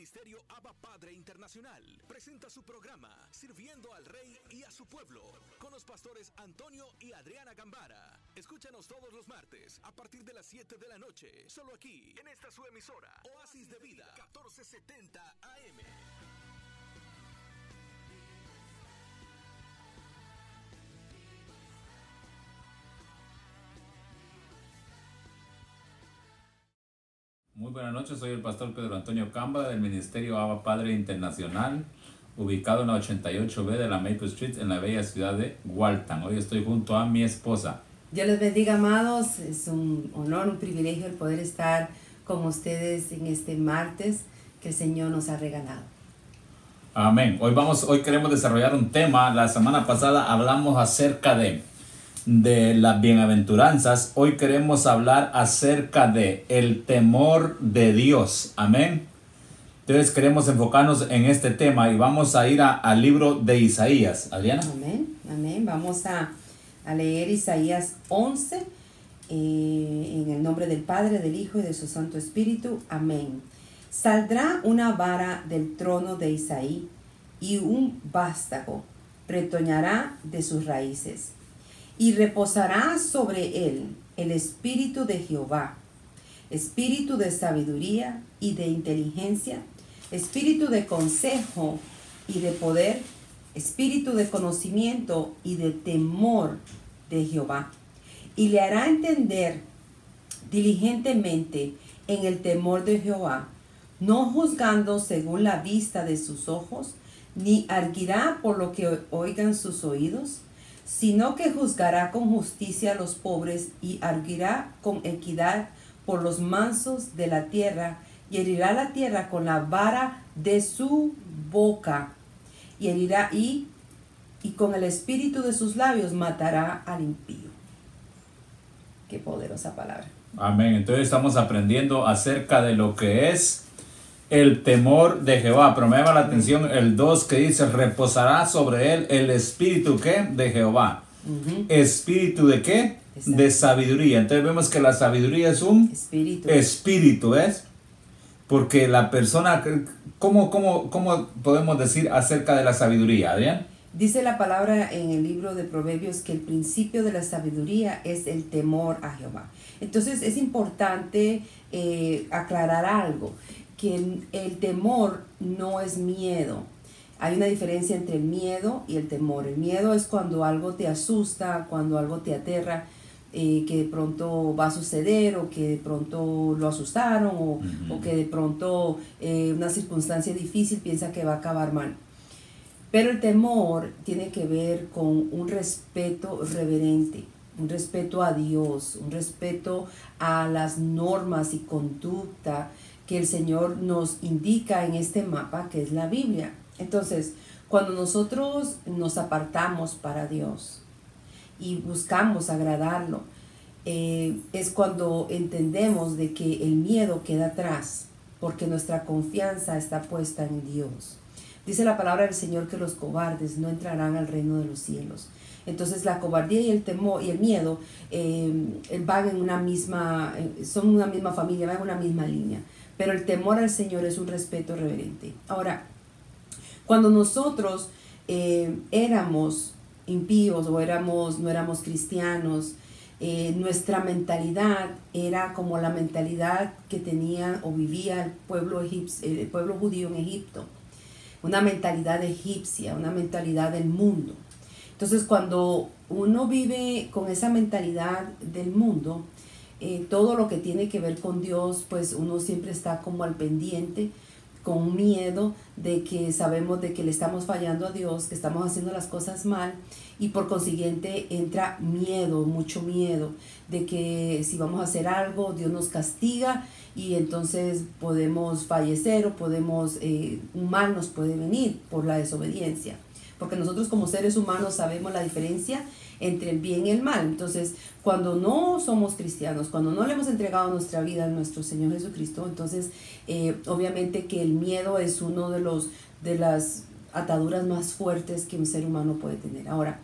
Ministerio Abba Padre Internacional presenta su programa Sirviendo al Rey y a su pueblo con los pastores Antonio y Adriana Gambara. Escúchanos todos los martes a partir de las 7 de la noche, solo aquí en esta su emisora Oasis de Vida 1470 AM. Muy buenas noches, soy el pastor Pedro Antonio Camba del Ministerio Abba Padre Internacional, ubicado en la 88B de la Maple Street en la bella ciudad de Waltham. Hoy estoy junto a mi esposa. Dios les bendiga, amados. Es un honor, un privilegio el poder estar con ustedes en este martes que el Señor nos ha regalado. Amén. Hoy queremos desarrollar un tema. La semana pasada hablamos acerca de las bienaventuranzas. Hoy queremos hablar acerca de el temor de Dios. Amén. Entonces queremos enfocarnos en este tema y vamos a ir al libro de Isaías. Adriana. Amén, amén. Vamos a leer Isaías 11 en el nombre del Padre, del Hijo y de su Santo Espíritu. Amén. Saldrá una vara del trono de Isaí y un vástago retoñará de sus raíces. Y reposará sobre él el espíritu de Jehová, espíritu de sabiduría y de inteligencia, espíritu de consejo y de poder, espíritu de conocimiento y de temor de Jehová. Y le hará entender diligentemente en el temor de Jehová, no juzgando según la vista de sus ojos, ni arguirá por lo que oigan sus oídos, sino que juzgará con justicia a los pobres y arguirá con equidad por los mansos de la tierra, y herirá la tierra con la vara de su boca, y herirá y con el espíritu de sus labios matará al impío. Qué poderosa palabra. Amén. Entonces estamos aprendiendo acerca de lo que es el temor de Jehová. Pero me llama la atención el 2 que dice, reposará sobre él el espíritu ¿qué? De Jehová. ¿Espíritu de qué? De sabiduría. Entonces vemos que la sabiduría es un espíritu, ¿es? Porque la persona, ¿cómo podemos decir acerca de la sabiduría, Adrián? Dice la palabra en el libro de Proverbios que el principio de la sabiduría es el temor a Jehová. Entonces es importante aclarar algo, que el temor no es miedo. Hay una diferencia entre el miedo y el temor. El miedo es cuando algo te asusta, cuando algo te aterra, que de pronto va a suceder, o que de pronto lo asustaron, o que de pronto una circunstancia difícil piensa que va a acabar mal. Pero el temor tiene que ver con un respeto reverente, un respeto a Dios, un respeto a las normas y conducta que el Señor nos indica en este mapa que es la Biblia. Entonces, cuando nosotros nos apartamos para Dios y buscamos agradarlo, es cuando entendemos de que el miedo queda atrás, porque nuestra confianza está puesta en Dios. Dice la palabra del Señor que los cobardes no entrarán al reino de los cielos. Entonces la cobardía y el temor y el miedo van en una misma, son una misma familia, van en una misma línea. Pero el temor al Señor es un respeto reverente. Ahora, cuando nosotros éramos impíos o no éramos cristianos, nuestra mentalidad era como la mentalidad que tenía o vivía el pueblo judío en Egipto. Una mentalidad egipcia, una mentalidad del mundo. Entonces, cuando uno vive con esa mentalidad del mundo, todo lo que tiene que ver con Dios, pues uno siempre está como al pendiente, con miedo de que sabemos de que le estamos fallando a Dios, que estamos haciendo las cosas mal, y por consiguiente entra miedo, mucho miedo, de que si vamos a hacer algo, Dios nos castiga y entonces podemos fallecer o un mal nos puede venir por la desobediencia. Porque nosotros como seres humanos sabemos la diferencia entre el bien y el mal. Entonces, cuando no somos cristianos, cuando no le hemos entregado nuestra vida a nuestro Señor Jesucristo, entonces obviamente que el miedo es uno de las ataduras más fuertes que un ser humano puede tener. Ahora,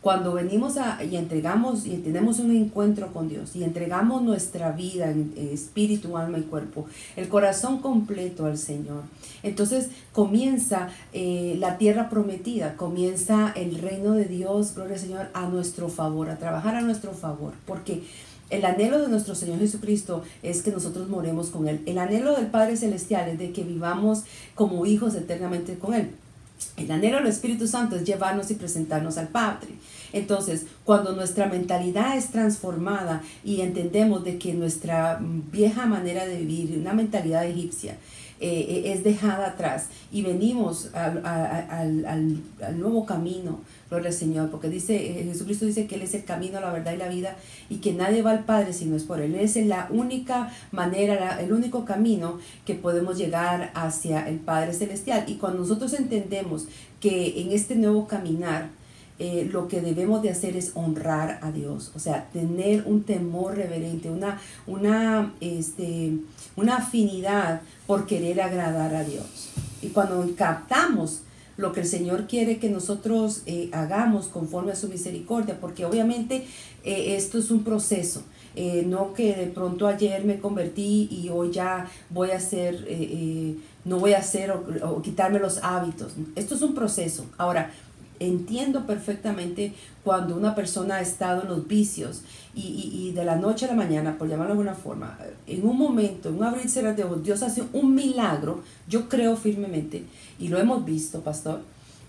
cuando venimos y entregamos y tenemos un encuentro con Dios y entregamos nuestra vida en espíritu, alma y cuerpo, el corazón completo al Señor, entonces comienza la tierra prometida, comienza el reino de Dios, gloria al Señor, a nuestro favor, a trabajar a nuestro favor, porque el anhelo de nuestro Señor Jesucristo es que nosotros moremos con Él. El anhelo del Padre Celestial es de que vivamos como hijos eternamente con Él. El anhelo del Espíritu Santo es llevarnos y presentarnos al Padre. Entonces, cuando nuestra mentalidad es transformada y entendemos de que nuestra vieja manera de vivir, una mentalidad egipcia, es dejada atrás y venimos al nuevo camino, gloria al Señor, porque Jesucristo dice que Él es el camino, la verdad y la vida, y que nadie va al Padre si no es por Él. Él es la única manera, el único camino que podemos llegar hacia el Padre Celestial. Y cuando nosotros entendemos que en este nuevo caminar, lo que debemos de hacer es honrar a Dios, o sea, tener un temor reverente, una afinidad por querer agradar a Dios. Y cuando captamos lo que el Señor quiere que nosotros hagamos conforme a su misericordia, porque obviamente esto es un proceso, no que de pronto ayer me convertí y hoy ya voy a hacer, no voy a hacer o quitarme los hábitos. Esto es un proceso. Ahora, entiendo perfectamente cuando una persona ha estado en los vicios y de la noche a la mañana, por llamarlo de alguna forma, en un momento, en un abrir y cerrar de ojos, Dios hace un milagro. Yo creo firmemente, y lo hemos visto, pastor,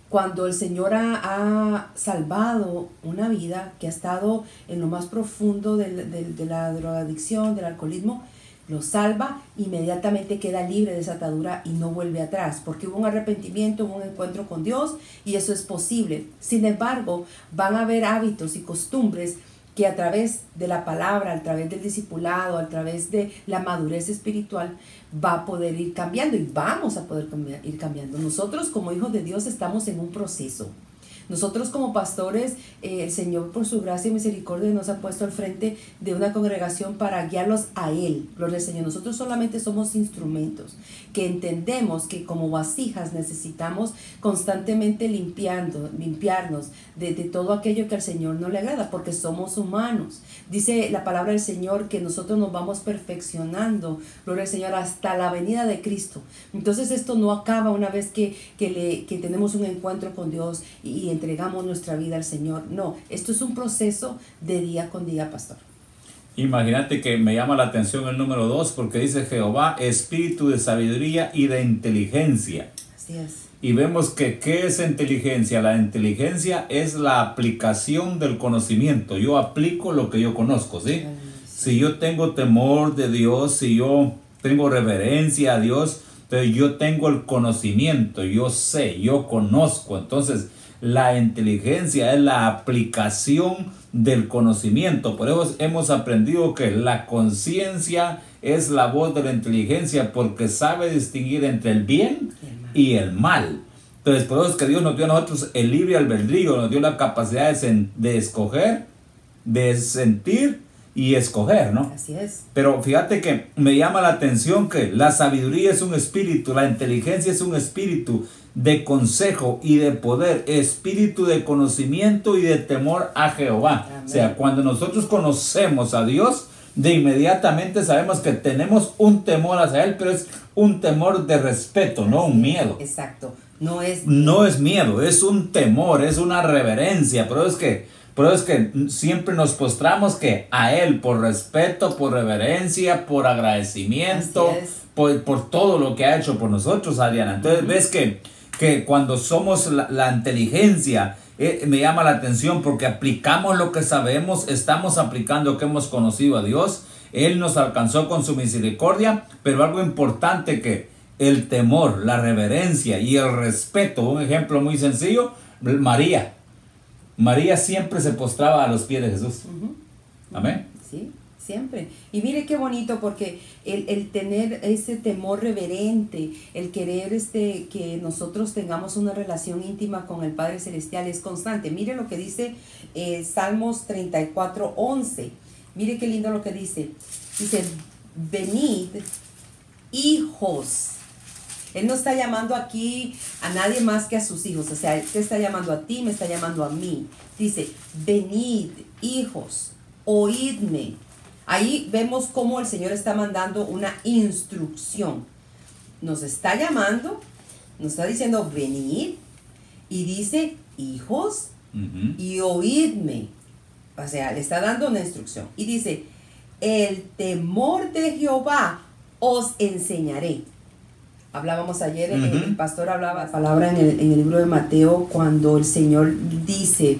cuando el Señor ha salvado una vida que ha estado en lo más profundo de la drogadicción, del alcoholismo, lo salva, inmediatamente queda libre de esa atadura y no vuelve atrás, porque hubo un arrepentimiento, hubo un encuentro con Dios y eso es posible. Sin embargo, van a haber hábitos y costumbres que a través de la palabra, a través del discipulado, a través de la madurez espiritual, va a poder ir cambiando y vamos a poder ir cambiando. Nosotros como hijos de Dios estamos en un proceso. Nosotros como pastores, el Señor por su gracia y misericordia nos ha puesto al frente de una congregación para guiarlos a Él. Gloria al Señor. Nosotros solamente somos instrumentos que entendemos que como vasijas necesitamos constantemente limpiarnos de todo aquello que al Señor no le agrada, porque somos humanos. Dice la palabra del Señor que nosotros nos vamos perfeccionando, gloria al Señor, hasta la venida de Cristo. Entonces esto no acaba una vez que tenemos un encuentro con Dios y entregamos nuestra vida al Señor. No, esto es un proceso de día con día, pastor. Imagínate que me llama la atención el número 2 porque dice Jehová, espíritu de sabiduría y de inteligencia. Así es. Y vemos que ¿qué es inteligencia? La inteligencia es la aplicación del conocimiento. Yo aplico lo que yo conozco, ¿sí? Si yo tengo temor de Dios, si yo tengo reverencia a Dios, entonces yo tengo el conocimiento, yo sé, yo conozco. Entonces la inteligencia es la aplicación del conocimiento. Por eso hemos aprendido que la conciencia es la voz de la inteligencia porque sabe distinguir entre el bien y el mal. Entonces por eso es que Dios nos dio a nosotros el libre albedrío, nos dio la capacidad de escoger, de sentir y escoger, ¿no? Así es. Pero fíjate que me llama la atención que la sabiduría es un espíritu, la inteligencia es un espíritu de consejo y de poder, espíritu de conocimiento y de temor a Jehová. Amén. O sea, cuando nosotros conocemos a Dios, de inmediatamente sabemos que tenemos un temor hacia Él, pero es un temor de respeto, no un miedo. Exacto. No es miedo, es un temor, es una reverencia, pero es que siempre nos postramos que a Él por respeto, por reverencia, por agradecimiento, por todo lo que ha hecho por nosotros, Adriana. Entonces ves que cuando somos la inteligencia, me llama la atención porque aplicamos lo que sabemos, estamos aplicando lo que hemos conocido a Dios. Él nos alcanzó con su misericordia, pero algo importante que el temor, la reverencia y el respeto, un ejemplo muy sencillo, María siempre se postraba a los pies de Jesús. Amén. Sí, siempre. Y mire qué bonito porque el tener ese temor reverente, el querer que nosotros tengamos una relación íntima con el Padre Celestial es constante. Mire lo que dice Salmos 34:11. Mire qué lindo lo que dice. Dice, venid, hijos. Él no está llamando aquí a nadie más que a sus hijos. O sea, Él te está llamando a ti, me está llamando a mí. Dice, venid, hijos, oídme. Ahí vemos cómo el Señor está mandando una instrucción. Nos está llamando, nos está diciendo, venid, y dice, hijos, y oídme. O sea, le está dando una instrucción. Y dice, el temor de Jehová os enseñaré. Hablábamos ayer, el pastor hablaba la palabra en el libro de Mateo, cuando el Señor dice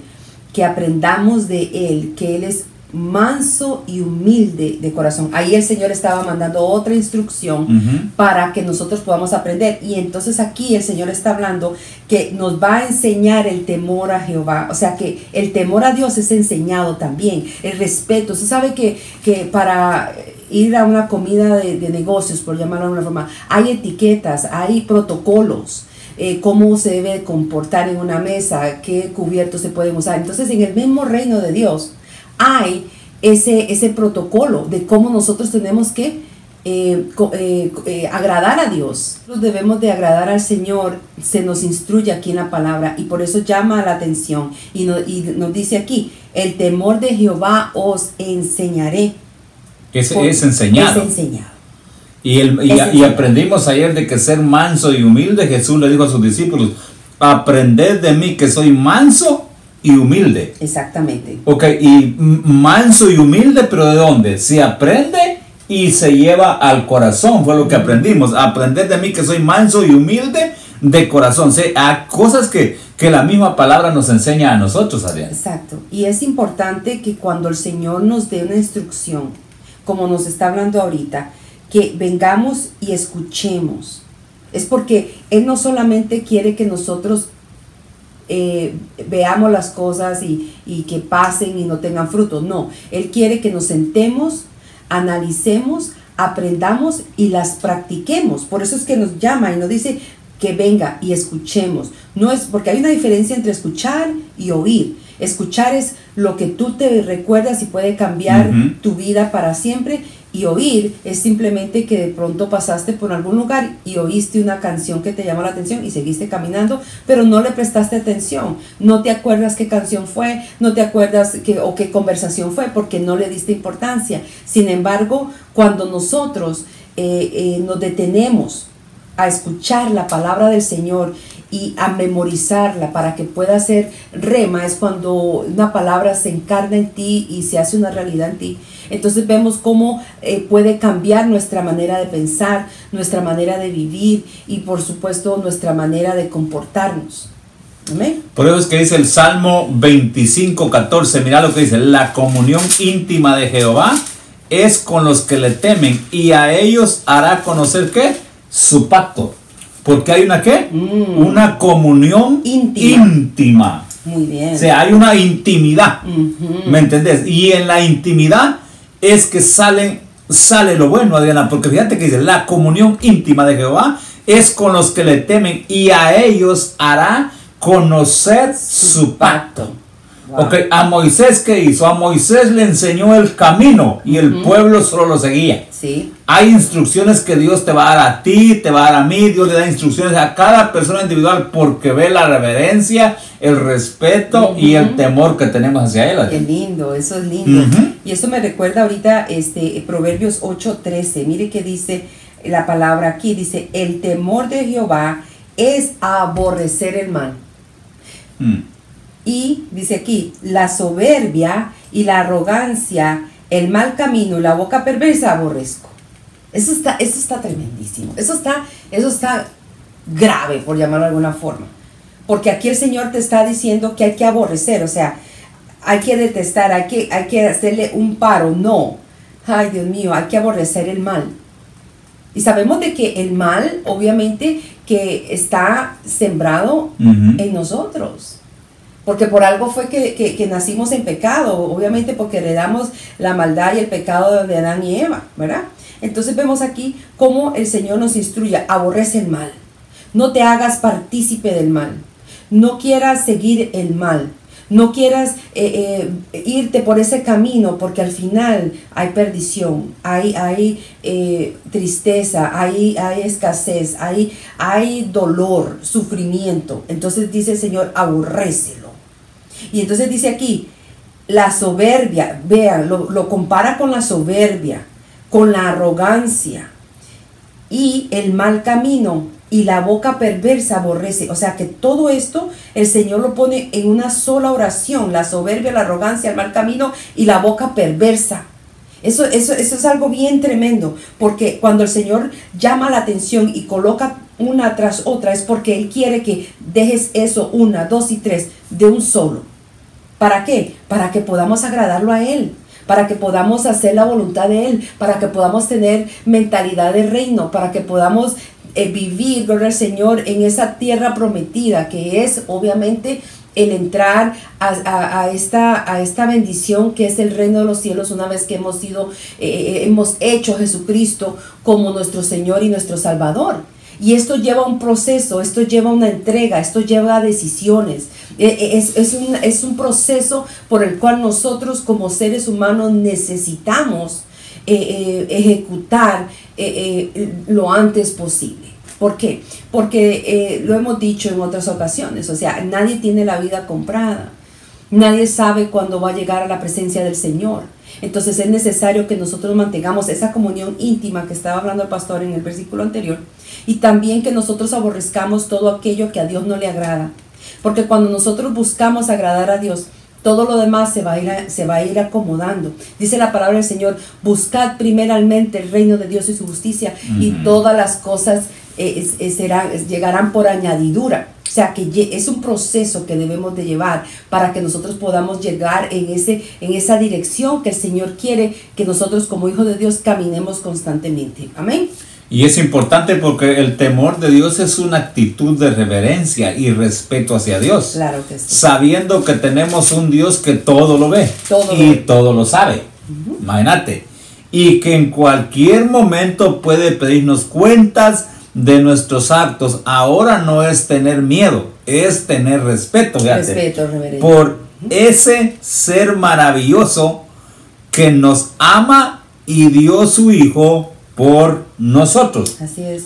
que aprendamos de Él, que Él es manso y humilde de corazón. Ahí el Señor estaba mandando otra instrucción para que nosotros podamos aprender. Y entonces aquí el Señor está hablando que nos va a enseñar el temor a Jehová. O sea que el temor a Dios es enseñado también. El respeto. Usted sabe que para ir a una comida de negocios, por llamarlo de una forma, hay etiquetas, hay protocolos. Cómo se debe comportar en una mesa, qué cubiertos se pueden usar. Entonces en el mismo reino de Dios hay ese protocolo de cómo nosotros tenemos que agradar a Dios. Nosotros debemos de agradar al Señor, se nos instruye aquí en la palabra y por eso llama la atención y nos dice aquí, el temor de Jehová os enseñaré. Es enseñado. Es enseñado. Y aprendimos ayer de que ser manso y humilde, Jesús le dijo a sus discípulos, aprended de mí que soy manso y humilde. Exactamente. Ok, y manso y humilde, pero ¿de dónde? Se aprende y se lleva al corazón, fue lo que aprendimos. Aprended de mí que soy manso y humilde de corazón. Hay cosas que la misma palabra nos enseña a nosotros, Adrián. Exacto. Y es importante que cuando el Señor nos dé una instrucción, como nos está hablando ahorita, que vengamos y escuchemos. Es porque Él no solamente quiere que nosotros veamos las cosas y que pasen y no tengan frutos. No, Él quiere que nos sentemos, analicemos, aprendamos y las practiquemos. Por eso es que nos llama y nos dice que venga y escuchemos. No es porque hay una diferencia entre escuchar y oír. Escuchar es lo que tú te recuerdas y puede cambiar tu vida para siempre. Y oír es simplemente que de pronto pasaste por algún lugar y oíste una canción que te llamó la atención y seguiste caminando, pero no le prestaste atención. No te acuerdas qué canción fue, no te acuerdas qué conversación fue, porque no le diste importancia. Sin embargo, cuando nosotros nos detenemos a escuchar la palabra del Señor y a memorizarla para que pueda ser rema, es cuando una palabra se encarna en ti y se hace una realidad en ti. Entonces vemos cómo puede cambiar nuestra manera de pensar, nuestra manera de vivir y por supuesto nuestra manera de comportarnos. Amén. Por eso es que dice el Salmo 25:14, mira lo que dice, la comunión íntima de Jehová es con los que le temen y a ellos hará conocer ¿qué? Su pacto. Porque hay una ¿qué? Una comunión íntima. Muy bien. O sea, hay una intimidad. ¿Me entendés? Y en la intimidad es que sale lo bueno, Adriana, porque fíjate que dice, la comunión íntima de Jehová es con los que le temen y a ellos hará conocer su pacto. Wow. Ok, a Moisés, ¿qué hizo? A Moisés le enseñó el camino y el pueblo solo lo seguía. Sí. Hay instrucciones que Dios te va a dar a ti, te va a dar a mí, Dios le da instrucciones a cada persona individual porque ve la reverencia, el respeto y el temor que tenemos hacia Él. Qué lindo, eso es lindo. Y eso me recuerda ahorita Proverbios 8:13. Mire que dice la palabra aquí, dice, el temor de Jehová es aborrecer el mal. Y dice aquí, la soberbia y la arrogancia, el mal camino y la boca perversa aborrezco. Eso está tremendísimo. Eso está grave, por llamarlo de alguna forma. Porque aquí el Señor te está diciendo que hay que aborrecer, o sea, hay que detestar, hay que hacerle un paro. No. Ay, Dios mío, hay que aborrecer el mal. Y sabemos de que el mal, obviamente, que está sembrado en nosotros. Porque por algo fue que nacimos en pecado, obviamente porque heredamos la maldad y el pecado de Adán y Eva, ¿verdad? Entonces vemos aquí cómo el Señor nos instruye, aborrece el mal, no te hagas partícipe del mal, no quieras seguir el mal, No quieras irte por ese camino, porque al final hay perdición, hay tristeza, hay escasez, hay dolor, sufrimiento. Entonces dice el Señor, aborrécelo. Y entonces dice aquí, la soberbia, vean, lo compara con la soberbia, con la arrogancia y el mal camino. Y la boca perversa aborrece. O sea que todo esto el Señor lo pone en una sola oración. La soberbia, la arrogancia, el mal camino y la boca perversa. Eso es algo bien tremendo. Porque cuando el Señor llama la atención y coloca una tras otra, es porque Él quiere que dejes eso, 1, 2 y 3, de un solo. ¿Para qué? Para que podamos agradarlo a Él. Para que podamos hacer la voluntad de Él. Para que podamos tener mentalidad de reino. Para que podamos vivir, gloria al Señor, en esa tierra prometida, que es obviamente el entrar a esta bendición que es el reino de los cielos, una vez que hemos hecho a Jesucristo como nuestro Señor y nuestro Salvador. Y esto lleva un proceso, esto lleva una entrega, esto lleva decisiones. Es un proceso por el cual nosotros como seres humanos necesitamos ejecutar lo antes posible. ¿Por qué? Porque lo hemos dicho en otras ocasiones, o sea, nadie tiene la vida comprada, nadie sabe cuándo va a llegar a la presencia del Señor. Entonces es necesario que nosotros mantengamos esa comunión íntima que estaba hablando el pastor en el versículo anterior, y también que nosotros aborrezcamos todo aquello que a Dios no le agrada, porque cuando nosotros buscamos agradar a Dios, todo lo demás se va a ir acomodando. Dice la palabra del Señor, buscad primeramente el reino de Dios y su justicia, y todas las cosas llegarán por añadidura. O sea que es un proceso que debemos de llevar para que nosotros podamos llegar en esa dirección que el Señor quiere que nosotros como hijos de Dios caminemos constantemente. Amén. Y es importante porque el temor de Dios es una actitud de reverencia y respeto hacia Dios. Claro que sí. Sabiendo que tenemos un Dios que todo lo ve todo lo sabe. Imagínate. Y que en cualquier momento puede pedirnos cuentas de nuestros actos. Ahora no es tener miedo, es tener respeto. Fíjate, respeto, reverencia. Por ese ser maravilloso que nos ama y dio su Hijo por nosotros. Así es.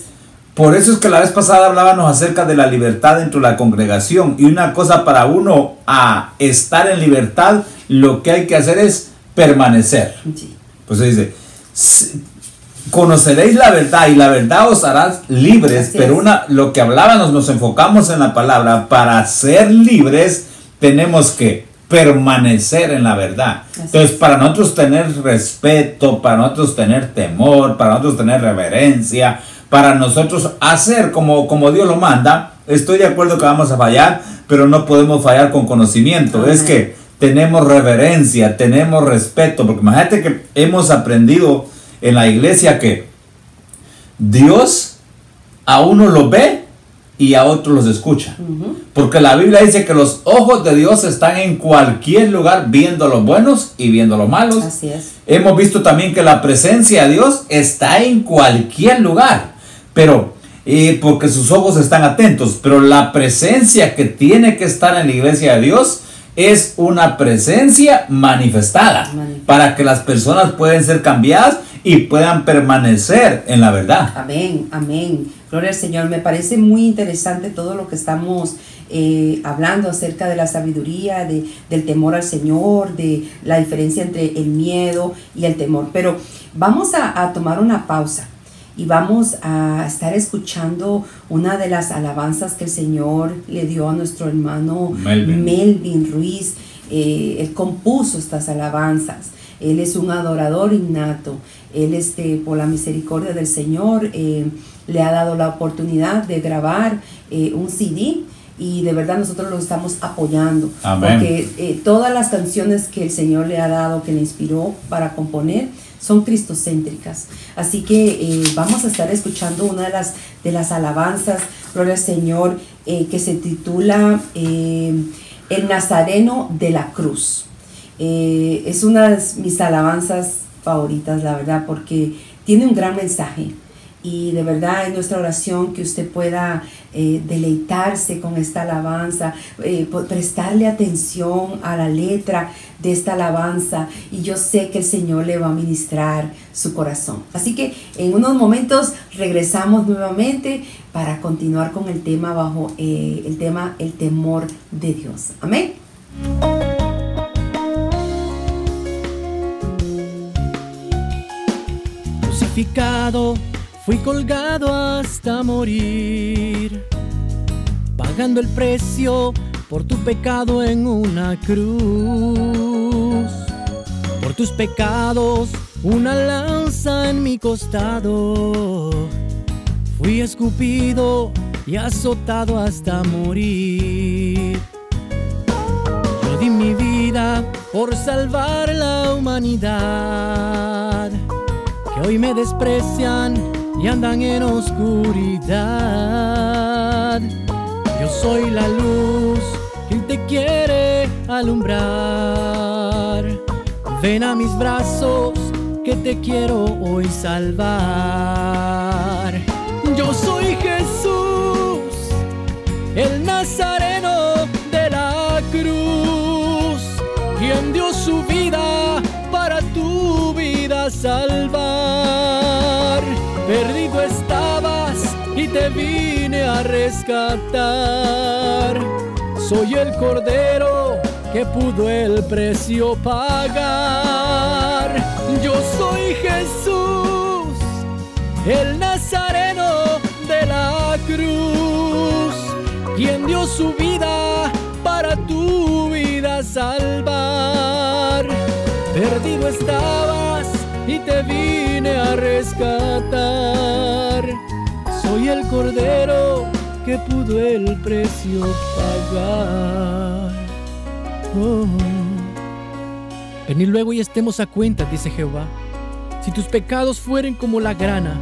Por eso es que la vez pasada hablábamos acerca de la libertad dentro de la congregación, y una cosa para uno a estar en libertad, lo que hay que hacer es permanecer. Sí. Pues se dice, conoceréis la verdad y la verdad os hará libres. Así pero lo que hablábamos, nos enfocamos en la palabra. Para ser libres tenemos que permanecer en la verdad. Entonces, para nosotros tener respeto, para nosotros tener temor, para nosotros tener reverencia, para nosotros hacer como Dios lo manda, estoy de acuerdo que vamos a fallar, pero no podemos fallar con conocimiento. Amén. Es que tenemos reverencia, tenemos respeto, porque imagínate que hemos aprendido en la iglesia que Dios a uno lo ve y a otros los escucha. Porque la Biblia dice que los ojos de Dios están en cualquier lugar, viendo los buenos y viendo los malos. Así es. Hemos visto también que la presencia de Dios está en cualquier lugar, pero porque sus ojos están atentos. Pero la presencia que tiene que estar en la iglesia de Dios es una presencia manifestada, para que las personas puedan ser cambiadas y puedan permanecer en la verdad. Amén, amén. Gloria al Señor. Me parece muy interesante todo lo que estamos hablando acerca de la sabiduría, del temor al Señor, de la diferencia entre el miedo y el temor. Pero vamos a tomar una pausa y vamos a estar escuchando una de las alabanzas que el Señor le dio a nuestro hermano Melvin Ruiz. Él compuso estas alabanzas. Él es un adorador innato. Él, por la misericordia del Señor, le ha dado la oportunidad de grabar un CD, y de verdad nosotros lo estamos apoyando. Amén. Porque todas las canciones que el Señor le ha dado, que le inspiró para componer, son cristocéntricas. Así que vamos a estar escuchando una de las alabanzas, gloria al Señor, que se titula El Nazareno de la Cruz. Es una de mis alabanzas favoritas, la verdad, porque tiene un gran mensaje. Y de verdad es nuestra oración que usted pueda deleitarse con esta alabanza, prestarle atención a la letra de esta alabanza, y yo sé que el Señor le va a ministrar su corazón. Así que en unos momentos regresamos nuevamente para continuar con el tema bajo el tema el temor de Dios. Amén. Crucificado, fui colgado hasta morir, pagando el precio por tu pecado en una cruz. Por tus pecados, una lanza en mi costado. Fui escupido y azotado hasta morir. Yo di mi vida por salvar la humanidad, que hoy me desprecian y andan en oscuridad. Yo soy la luz que te quiere alumbrar. Ven a mis brazos que te quiero hoy salvar. Yo soy Jesús, el Nazareno de la cruz, quien dio su vida para tu vida salvar. Perdido estabas y te vine a rescatar. Soy el Cordero que pudo el precio pagar. Yo soy Jesús, el Nazareno de la cruz, quien dio su vida para tu vida salvar. Perdido estabas y te vine a rescatar. Soy el Cordero que pudo el precio pagar. Oh. Venid luego y estemos a cuenta, dice Jehová. Si tus pecados fueren como la grana,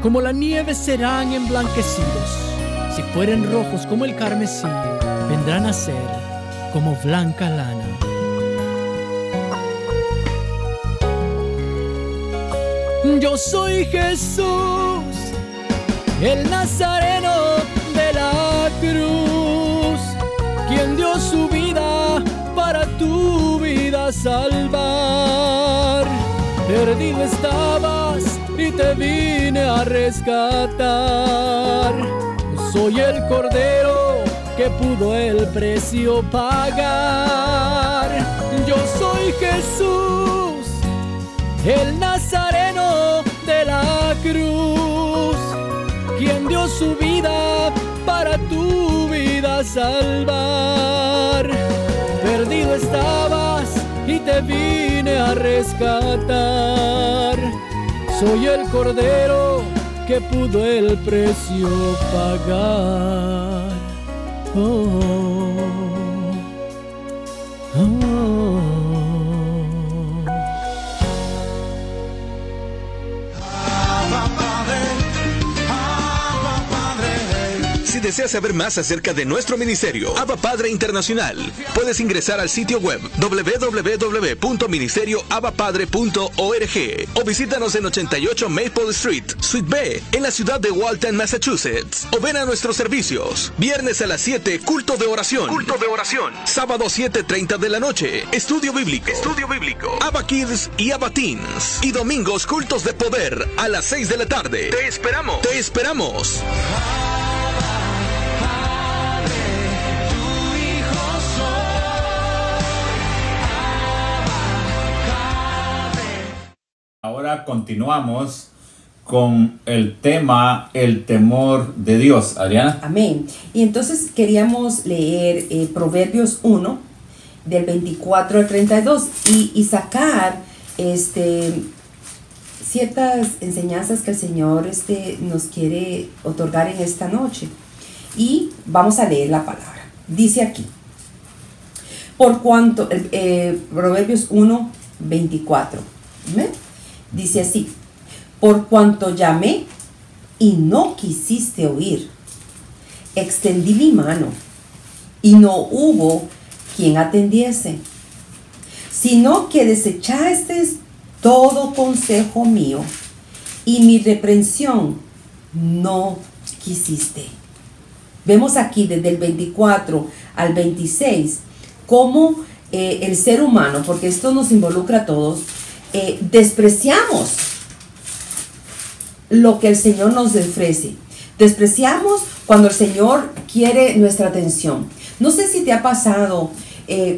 como la nieve serán emblanquecidos. Si fueren rojos como el carmesí, vendrán a ser como blanca lana. Yo soy Jesús, el Nazareno de la cruz, quien dio su vida para tu vida salvar. Perdido estabas y te vine a rescatar. Soy el Cordero que pudo el precio pagar. Yo soy Jesús, el Nazareno de la cruz, quien dio su vida para tu vida salvar. Perdido estabas y te vine a rescatar. Soy el Cordero que pudo el precio pagar. Oh, oh, oh. Si deseas saber más acerca de nuestro ministerio, Abba Padre Internacional, puedes ingresar al sitio web www.ministerioabapadre.org o visítanos en 88 Maple Street, Suite B, en la ciudad de Walton, Massachusetts. O ven a nuestros servicios. Viernes a las 7, culto de oración. Sábado 7:30 de la noche, estudio bíblico. Abba Kids y Abba Teens. Y domingos, cultos de poder a las 6 de la tarde. Te esperamos. Ahora continuamos con el tema, el temor de Dios. Adriana. Amén. Y entonces queríamos leer Proverbios 1, del 24 al 32, y sacar ciertas enseñanzas que el Señor nos quiere otorgar en esta noche. Y vamos a leer la palabra. Dice aquí, por cuanto, Proverbios 1, 24. ¿Ven? Dice así: por cuanto llamé y no quisiste oír, extendí mi mano y no hubo quien atendiese, sino que desechaste todo consejo mío y mi reprensión no quisiste. Vemos aquí desde el 24 al 26 cómo el ser humano, porque esto nos involucra a todos, despreciamos lo que el Señor nos ofrece. Despreciamos cuando el Señor quiere nuestra atención. No sé si te ha pasado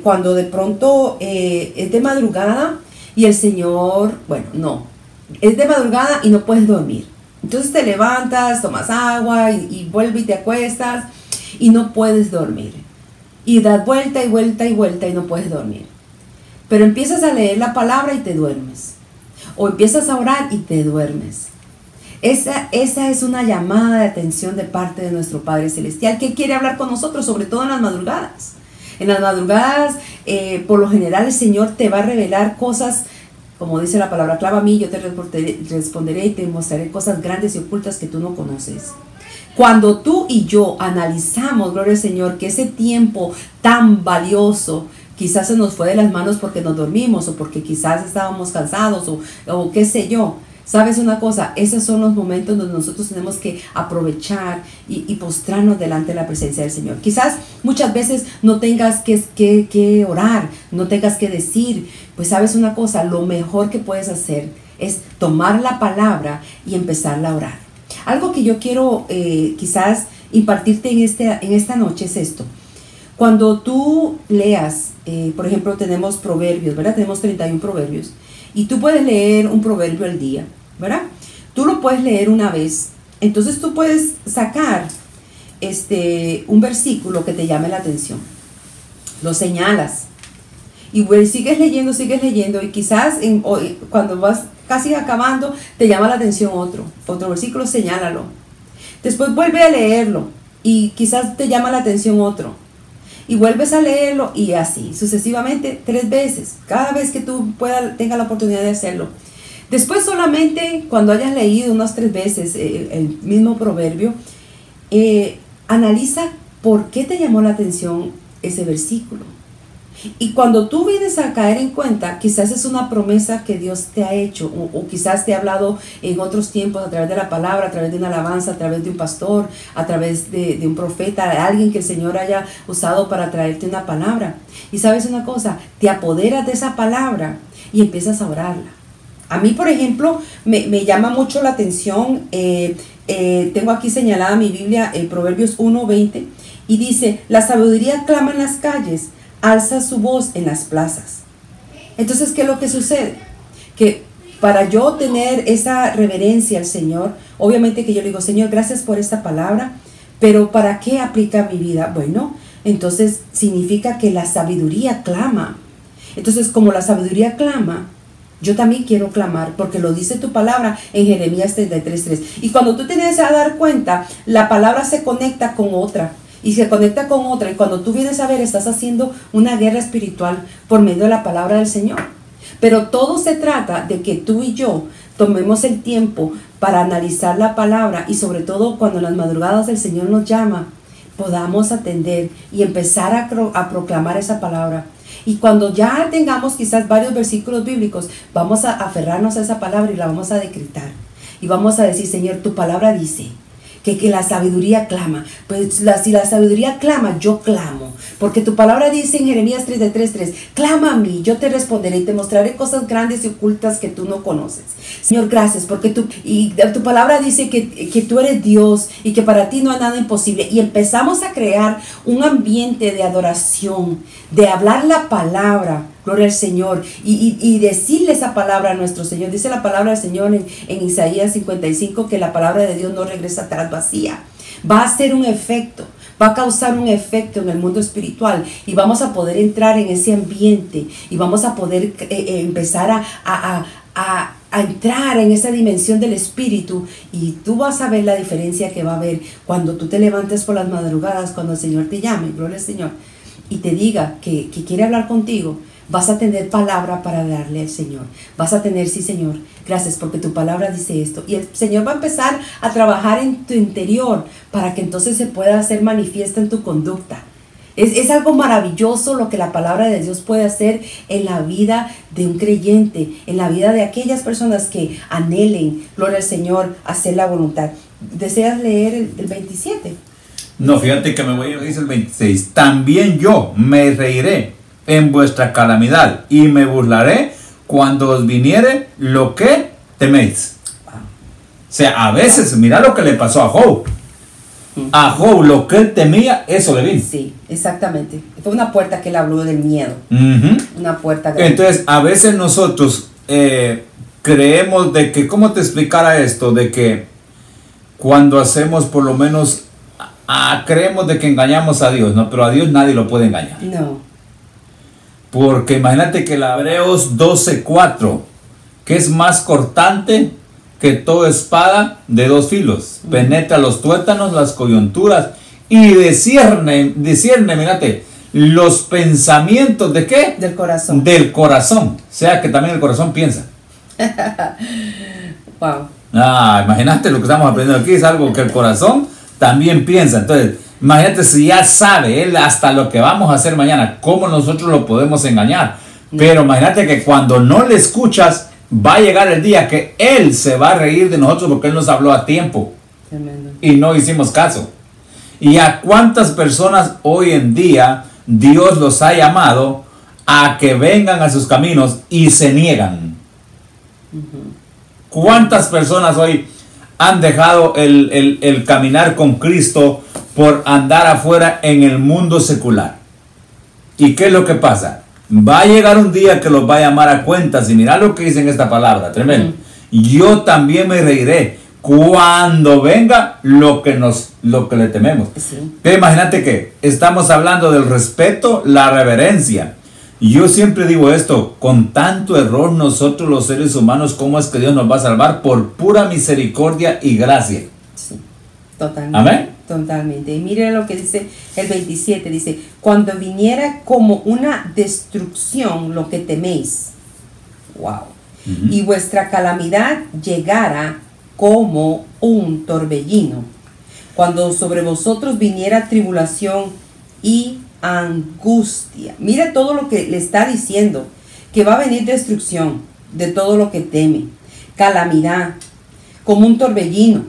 cuando de pronto es de madrugada y el Señor, bueno, no, es de madrugada y no puedes dormir. Entonces te levantas, tomas agua y vuelves y te acuestas y no puedes dormir. Y das vuelta y vuelta y vuelta y no puedes dormir. Pero empiezas a leer la palabra y te duermes. O empiezas a orar y te duermes. Esa es una llamada de atención de parte de nuestro Padre Celestial, que quiere hablar con nosotros, sobre todo en las madrugadas. En las madrugadas, por lo general, el Señor te va a revelar cosas, como dice la palabra, clama a mí, yo te responderé y te mostraré cosas grandes y ocultas que tú no conoces. Cuando tú y yo analizamos, gloria al Señor, que ese tiempo tan valioso quizás se nos fue de las manos porque nos dormimos o porque quizás estábamos cansados o qué sé yo. ¿Sabes una cosa? Esos son los momentos donde nosotros tenemos que aprovechar y postrarnos delante de la presencia del Señor. Quizás muchas veces no tengas que orar, no tengas que decir. Pues ¿sabes una cosa? Lo mejor que puedes hacer es tomar la palabra y empezarla a orar. Algo que yo quiero quizás impartirte en esta noche es esto. Cuando tú leas, por ejemplo, tenemos proverbios, ¿verdad? Tenemos 31 proverbios. Y tú puedes leer un proverbio al día, ¿verdad? Tú lo puedes leer una vez. Entonces tú puedes sacar un versículo que te llame la atención. Lo señalas. Y sigues leyendo. Y quizás cuando vas casi acabando, te llama la atención otro versículo, señálalo. Después vuelve a leerlo. Y quizás te llama la atención otro. Y vuelves a leerlo y así, sucesivamente 3 veces, cada vez que tú tengas la oportunidad de hacerlo. Después solamente cuando hayas leído unas 3 veces el mismo proverbio, analiza por qué te llamó la atención ese versículo. Y cuando tú vienes a caer en cuenta, quizás es una promesa que Dios te ha hecho, o quizás te ha hablado en otros tiempos a través de la palabra, a través de una alabanza, a través de un pastor, a través de un profeta, de alguien que el Señor haya usado para traerte una palabra. Y sabes una cosa, te apoderas de esa palabra y empiezas a orarla. A mí, por ejemplo, me llama mucho la atención, tengo aquí señalada mi Biblia, Proverbios 1:20, y dice, la sabiduría clama en las calles, alza su voz en las plazas. Entonces, ¿qué es lo que sucede? Que para yo tener esa reverencia al Señor, obviamente que yo le digo, Señor, gracias por esta palabra, pero ¿para qué aplica mi vida? Bueno, entonces significa que la sabiduría clama. Entonces, como la sabiduría clama, yo también quiero clamar, porque lo dice tu palabra en Jeremías 33:3. Y cuando tú tienes a dar cuenta, la palabra se conecta con otra. Y se conecta con otra, y cuando tú vienes a ver, estás haciendo una guerra espiritual por medio de la palabra del Señor. Pero todo se trata de que tú y yo tomemos el tiempo para analizar la palabra, y sobre todo cuando en las madrugadas el Señor nos llama, podamos atender y empezar a proclamar esa palabra. Y cuando ya tengamos quizás varios versículos bíblicos, vamos a aferrarnos a esa palabra y la vamos a decretar. Y vamos a decir, Señor, tu palabra dice que la sabiduría clama. Pues si la sabiduría clama, yo clamo. Porque tu palabra dice en Jeremías 33:3, clama a mí, yo te responderé y te mostraré cosas grandes y ocultas que tú no conoces. Señor, gracias, porque tu palabra dice que tú eres Dios y que para ti no hay nada imposible. Y empezamos a crear un ambiente de adoración, de hablar la palabra, gloria al Señor, y decirle esa palabra a nuestro Señor. Dice la palabra del Señor en Isaías 55 que la palabra de Dios no regresa atrás vacía. Va a hacer un efecto, va a causar un efecto en el mundo espiritual, y vamos a poder entrar en ese ambiente y vamos a poder empezar a entrar en esa dimensión del espíritu, y tú vas a ver la diferencia que va a haber cuando tú te levantes por las madrugadas, cuando el Señor te llame, gloria al Señor, y te diga que quiere hablar contigo. Vas a tener palabra para darle al Señor. Vas a tener, sí, Señor, gracias porque tu palabra dice esto. Y el Señor va a empezar a trabajar en tu interior para que entonces se pueda hacer manifiesta en tu conducta. Es algo maravilloso lo que la palabra de Dios puede hacer en la vida de un creyente, en la vida de aquellas personas que anhelen, gloria al Señor, hacer la voluntad. ¿Deseas leer el 27? No, fíjate que me voy a dice el 26. También yo me reiré en vuestra calamidad y me burlaré cuando os viniere lo que teméis. O sea, a veces, mira lo que le pasó a Job. A Job lo que él temía, eso le vino. Sí, exactamente. Fue una puerta que él habló del miedo. Una puerta grande. Entonces, a veces nosotros creemos de que, ¿cómo te explicara esto? De que cuando hacemos por lo menos, creemos de que engañamos a Dios, ¿no? Pero a Dios nadie lo puede engañar. No. Porque imagínate que la Hebreos 12:4, que es más cortante que toda espada de dos filos, penetra los tuétanos, las coyunturas y discierne, mírate, los pensamientos de ¿qué? Del corazón. Del corazón. O sea que también el corazón piensa. Wow. Imagínate lo que estamos aprendiendo aquí, es algo que el corazón también piensa. Entonces, imagínate si ya sabe él hasta lo que vamos a hacer mañana, cómo nosotros lo podemos engañar. Pero imagínate que cuando no le escuchas, va a llegar el día que él se va a reír de nosotros porque él nos habló a tiempo. Tremendo. Y no hicimos caso. ¿Y a cuántas personas hoy en día Dios los ha llamado a que vengan a sus caminos y se niegan? ¿Cuántas personas hoy han dejado el caminar con Cristo por andar afuera en el mundo secular? ¿Y qué es lo que pasa? Va a llegar un día que los va a llamar a cuentas. Y mira lo que dice en esta palabra, tremendo. Yo también me reiré cuando venga lo que le tememos. Sí. Pero imagínate que estamos hablando del respeto, la reverencia. Yo siempre digo esto, con tanto error nosotros los seres humanos, ¿cómo es que Dios nos va a salvar? Por pura misericordia y gracia. Sí, totalmente. Amén. Totalmente. Y mire lo que dice el 27, dice, cuando viniera como una destrucción lo que teméis. Wow. Y vuestra calamidad llegara como un torbellino. Cuando sobre vosotros viniera tribulación y angustia. Mira todo lo que le está diciendo, que va a venir destrucción de todo lo que teme, calamidad, como un torbellino.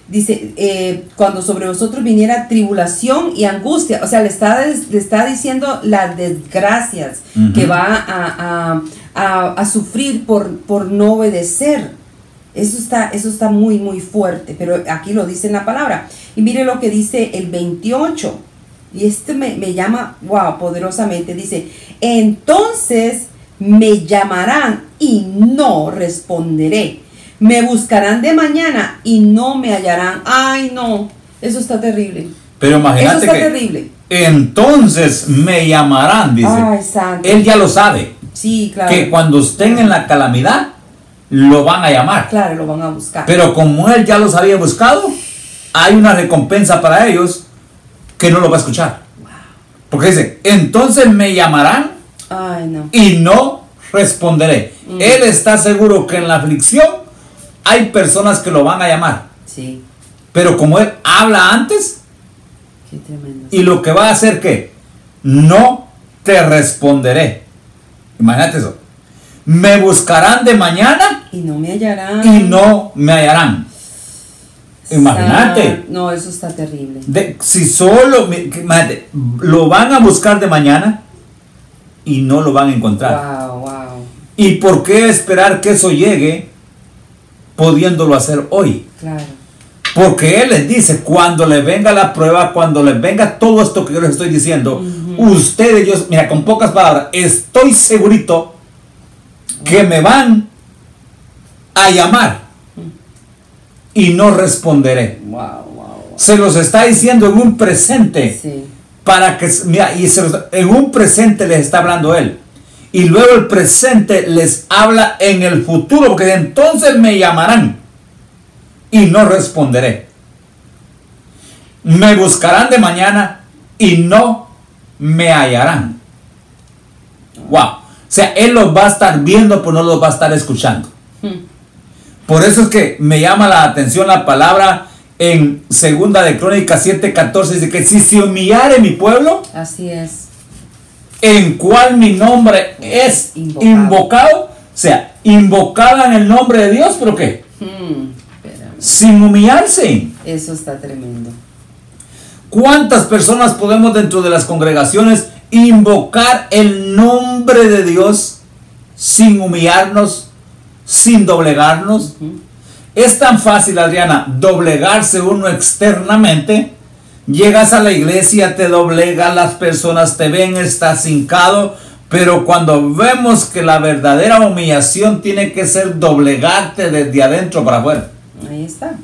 Dice, cuando sobre vosotros viniera tribulación y angustia, o sea, le está diciendo las desgracias que va a sufrir por no obedecer. Eso está muy, muy fuerte, pero aquí lo dice en la palabra. Y mire lo que dice el 28. Y me llama, wow, poderosamente. Dice, entonces me llamarán y no responderé. Me buscarán de mañana y no me hallarán. Ay, no, eso está terrible. Pero imagínate eso está que terrible. Entonces me llamarán, dice. Ay, santo. Él ya lo sabe. Sí, claro. Que cuando estén en la calamidad, lo van a llamar. Claro, lo van a buscar. Pero como él ya los había buscado, hay una recompensa para ellos que no lo va a escuchar. Porque dice, entonces me llamarán. Ay, no. Y no responderé. Él está seguro que en la aflicción hay personas que lo van a llamar. Sí. Pero como él habla antes, Qué tremendo. y lo que va a hacer que no te responderé. Imagínate eso. Me buscarán de mañana Y no me hallarán. y no me hallarán. Imagínate. No, eso está terrible. Si solo, imagínate, lo van a buscar de mañana y no lo van a encontrar. Wow, wow. ¿Y por qué esperar que eso llegue pudiéndolo hacer hoy? Claro. Porque Él les dice, cuando les venga la prueba, cuando les venga todo esto que yo les estoy diciendo, ustedes, yo, mira, con pocas palabras, estoy segurito que me van a llamar y no responderé. Wow, wow, wow. Se los está diciendo en un presente. Sí. Para que, mira, en un presente les está hablando Él. Y luego el presente les habla en el futuro, porque entonces me llamarán y no responderé. Me buscarán de mañana y no me hallarán. Wow. O sea, Él los va a estar viendo, pero no los va a estar escuchando. Por eso es que me llama la atención la palabra en 2 de Crónicas 7:14, dice que si se humillare mi pueblo, Así es. en cual mi nombre es invocado, o sea, invocada en el nombre de Dios, pero ¿qué? Espérame. sin humillarse. Eso está tremendo. ¿Cuántas personas podemos dentro de las congregaciones invocar el nombre de Dios sin humillarnos, sin doblegarnos? Es tan fácil, Adriana, doblegarse uno externamente. Llegas a la iglesia, te doblegas, las personas te ven, estás hincado, pero cuando vemos que la verdadera humillación tiene que ser doblegarte desde adentro para afuera. Ahí está.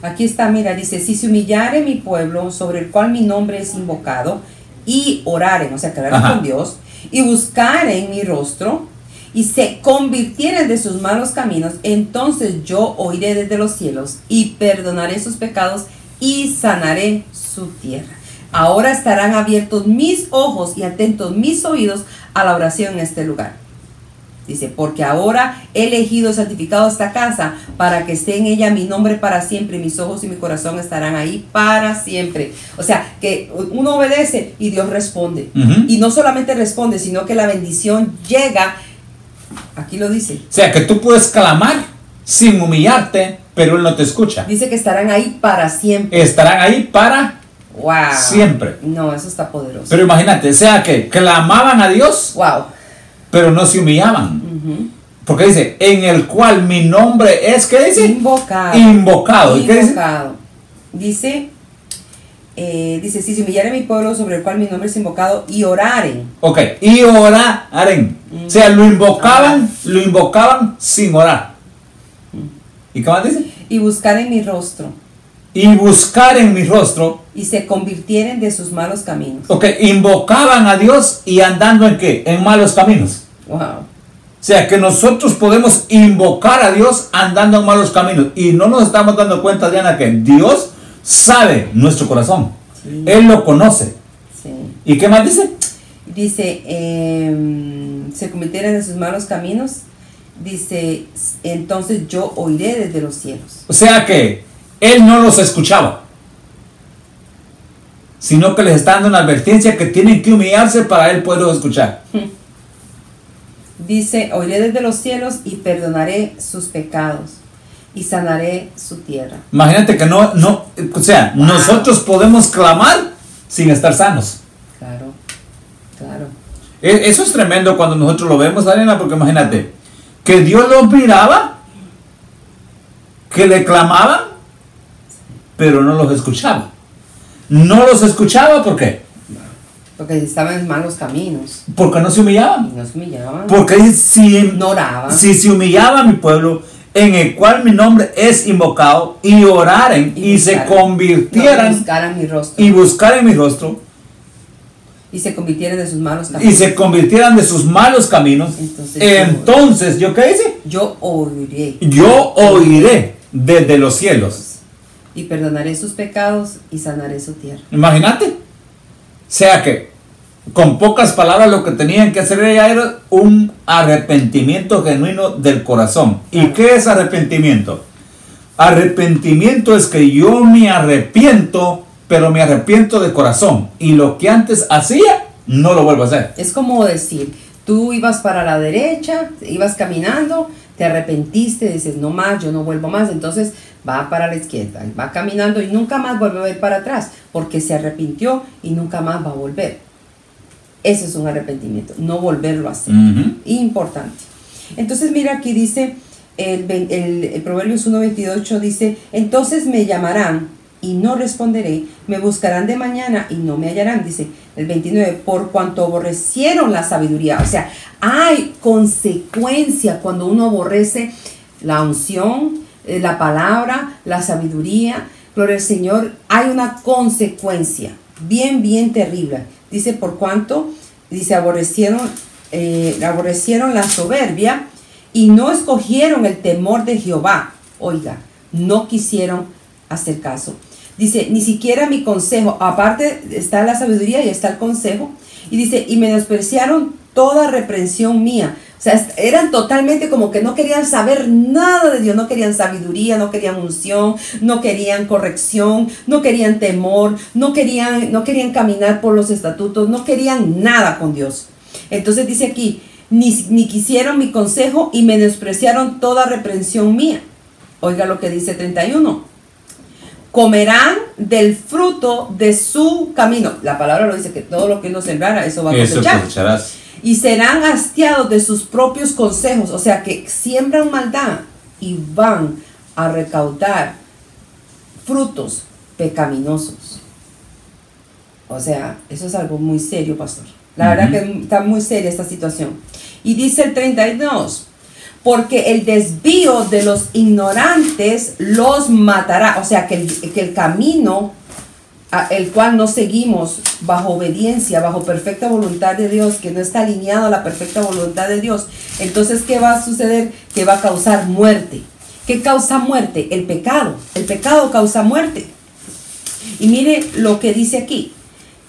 Aquí está, mira, dice, si se humillare mi pueblo sobre el cual mi nombre es invocado, y oraren, o sea, que oraran con Dios, y buscaren mi rostro, y se convirtieren de sus malos caminos, entonces yo oiré desde los cielos, y perdonaré sus pecados, y sanaré su tierra. Ahora estarán abiertos mis ojos y atentos mis oídos a la oración en este lugar. Dice, porque ahora he elegido, santificado esta casa para que esté en ella mi nombre para siempre. Mis ojos y mi corazón estarán ahí para siempre. O sea, que uno obedece y Dios responde. Y no solamente responde, sino que la bendición llega. Aquí lo dice. O sea, que tú puedes clamar sin humillarte, pero Él no te escucha. Dice que estarán ahí para siempre. Estarán ahí para siempre. No, eso está poderoso. Pero imagínate, o sea, que clamaban a Dios. Wow. Pero no se humillaban. Porque dice, en el cual mi nombre es, ¿qué dice? Invocado. Invocado. ¿Y qué dice? Dice, si se humillare mi pueblo sobre el cual mi nombre es invocado, y oraren. Ok, y oraren. O sea, lo invocaban sin orar. ¿Y qué más dice? Y buscar en mi rostro. Y buscar en mi rostro. Y se convirtieren de sus malos caminos. Ok, invocaban a Dios y andando en qué? En malos caminos. Wow. O sea, que nosotros podemos invocar a Dios andando en malos caminos. Y no nos estamos dando cuenta, Diana, que Dios sabe nuestro corazón. Sí. Él lo conoce. Sí. ¿Y qué más dice? Dice, se convirtieron en sus malos caminos. Dice, entonces yo oiré desde los cielos. O sea que Él no los escuchaba, sino que les está dando una advertencia que tienen que humillarse para Él poderlos escuchar. Dice, oiré desde los cielos y perdonaré sus pecados y sanaré su tierra. Imagínate que o sea, nosotros podemos clamar sin estar sanos. Claro, claro. Eso es tremendo cuando nosotros lo vemos, Ariana, porque imagínate, que Dios los miraba, que le clamaban, pero no los escuchaba. No los escuchaba, ¿por qué? Porque estaban en malos caminos. Porque no se humillaban. No se humillaban. Porque si ignoraban. Si se humillaba mi pueblo, en el cual mi nombre es invocado, y oraren y se convirtieran. Y buscaran mi rostro. Y buscaran mi rostro. Y se convirtieran de sus malos caminos. Y se convirtieran de sus malos caminos. Entonces, ¿yo qué dice? Yo oiré. Yo oiré desde los cielos. Y perdonaré sus pecados y sanaré su tierra. Imagínate. O sea que, con pocas palabras, lo que tenían que hacer era un arrepentimiento genuino del corazón. ¿Y qué es arrepentimiento? Arrepentimiento es que yo me arrepiento, pero me arrepiento de corazón. Y lo que antes hacía, no lo vuelvo a hacer. Es como decir, tú ibas para la derecha, ibas caminando, te arrepentiste, dices, no más, yo no vuelvo más. Entonces va para la izquierda, va caminando y nunca más vuelve a ver para atrás, porque se arrepintió y nunca más va a volver. Ese es un arrepentimiento, no volverlo a hacer. Importante. Entonces mira, aquí dice, el Proverbios 1:28 dice, entonces me llamarán y no responderé, me buscarán de mañana y no me hallarán. Dice el 29, por cuanto aborrecieron la sabiduría. O sea, hay consecuencia cuando uno aborrece la unción, la palabra, la sabiduría. Gloria al Señor, hay una consecuencia bien, bien terrible. Dice, por cuanto, dice, aborrecieron la soberbia y no escogieron el temor de Jehová. Oiga, no quisieron hacer caso. Dice, ni siquiera mi consejo. Aparte está la sabiduría y está el consejo. Y dice, y menospreciaron toda reprensión mía. O sea, eran totalmente como que no querían saber nada de Dios. No querían sabiduría, no querían unción, no querían corrección, no querían temor, no querían caminar por los estatutos, no querían nada con Dios. Entonces dice aquí, ni quisieron mi consejo y menospreciaron toda reprensión mía. Oiga lo que dice 31. Comerán del fruto de su camino. La palabra lo dice, que todo lo que uno sembrara, eso va a cosechar. Cosecharás. Y serán hastiados de sus propios consejos. O sea, que siembran maldad y van a recaudar frutos pecaminosos. O sea, eso es algo muy serio, pastor. La verdad que está muy seria esta situación. Y dice el 32, porque el desvío de los ignorantes los matará. O sea, que el camino el cual no seguimos bajo obediencia, bajo perfecta voluntad de Dios, que no está alineado a la perfecta voluntad de Dios, entonces ¿qué va a suceder? Que va a causar muerte. ¿Qué causa muerte? El pecado. El pecado causa muerte. Y mire lo que dice aquí.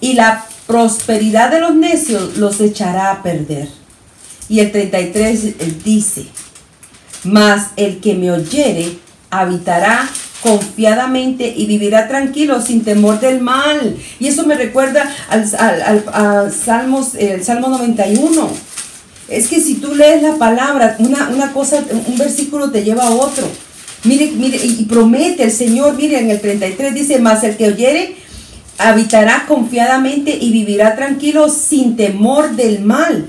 Y la prosperidad de los necios los echará a perder. Y el 33 dice, mas el que me oyere habitará confiadamente y vivirá tranquilo sin temor del mal. Y eso me recuerda al Salmo 91. Es que si tú lees la palabra, una cosa, un versículo te lleva a otro. Mire, y promete el Señor, mire, en el 33 dice, mas el que oyere habitará confiadamente y vivirá tranquilo sin temor del mal.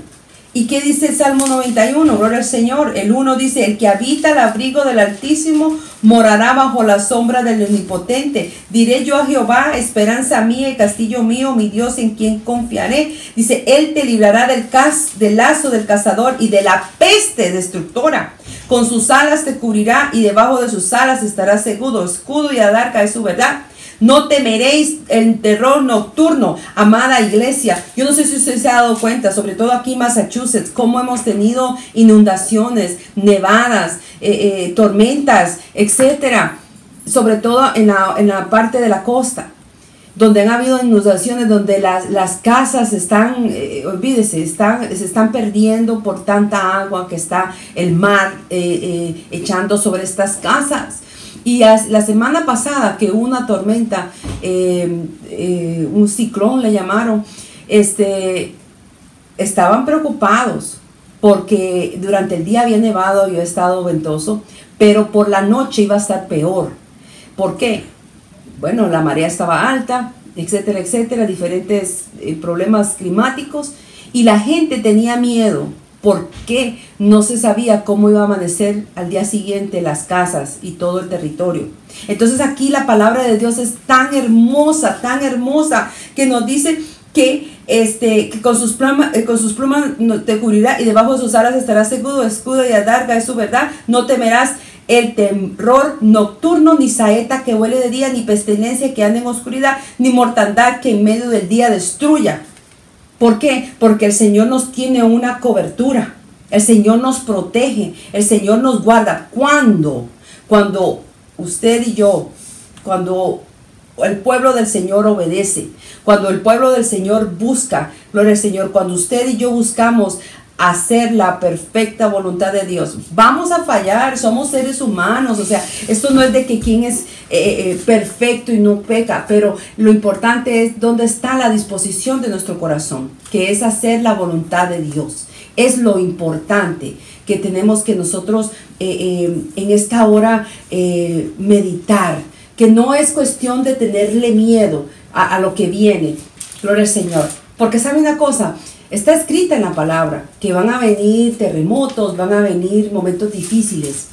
¿Y qué dice el Salmo 91? Gloria al Señor. El 1 dice, el que habita el abrigo del Altísimo morará bajo la sombra del Omnipotente. Diré yo a Jehová, esperanza mía y castillo mío, mi Dios en quien confiaré. Dice, él te librará del lazo del cazador y de la peste destructora. Con sus alas te cubrirá y debajo de sus alas estarás seguro. Escudo y adarga es su verdad. No temeréis el terror nocturno, amada iglesia. Yo no sé si usted se ha dado cuenta, sobre todo aquí en Massachusetts, cómo hemos tenido inundaciones, nevadas, tormentas, etcétera. Sobre todo en la parte de la costa, donde han habido inundaciones, donde las casas están, olvídese, se están perdiendo por tanta agua que está el mar echando sobre estas casas. Y la semana pasada que hubo una tormenta, un ciclón le llamaron, estaban preocupados porque durante el día había nevado y había estado ventoso, pero por la noche iba a estar peor. ¿Por qué? Bueno, la marea estaba alta, etcétera, etcétera, diferentes problemas climáticos, y la gente tenía miedo porque no se sabía cómo iba a amanecer al día siguiente las casas y todo el territorio. Entonces aquí la palabra de Dios es tan hermosa, que nos dice que con sus plumas te cubrirá y debajo de sus alas estarás seguro. Escudo y adarga es su verdad. No temerás el terror nocturno, ni saeta que huele de día, ni pestilencia que ande en oscuridad, ni mortandad que en medio del día destruya. ¿Por qué? Porque el Señor nos tiene una cobertura. El Señor nos protege. El Señor nos guarda. ¿Cuándo? Cuando usted y yo, cuando el pueblo del Señor obedece, cuando el pueblo del Señor busca, gloria al Señor, cuando usted y yo buscamos hacer la perfecta voluntad de Dios. Vamos a fallar, somos seres humanos, o sea, esto no es de que quién es perfecto y no peca, pero lo importante es dónde está la disposición de nuestro corazón, que es hacer la voluntad de Dios. Es lo importante que tenemos que nosotros en esta hora meditar, que no es cuestión de tenerle miedo a lo que viene, gloria al Señor, porque sabe una cosa, está escrita en la palabra que van a venir terremotos, van a venir momentos difíciles.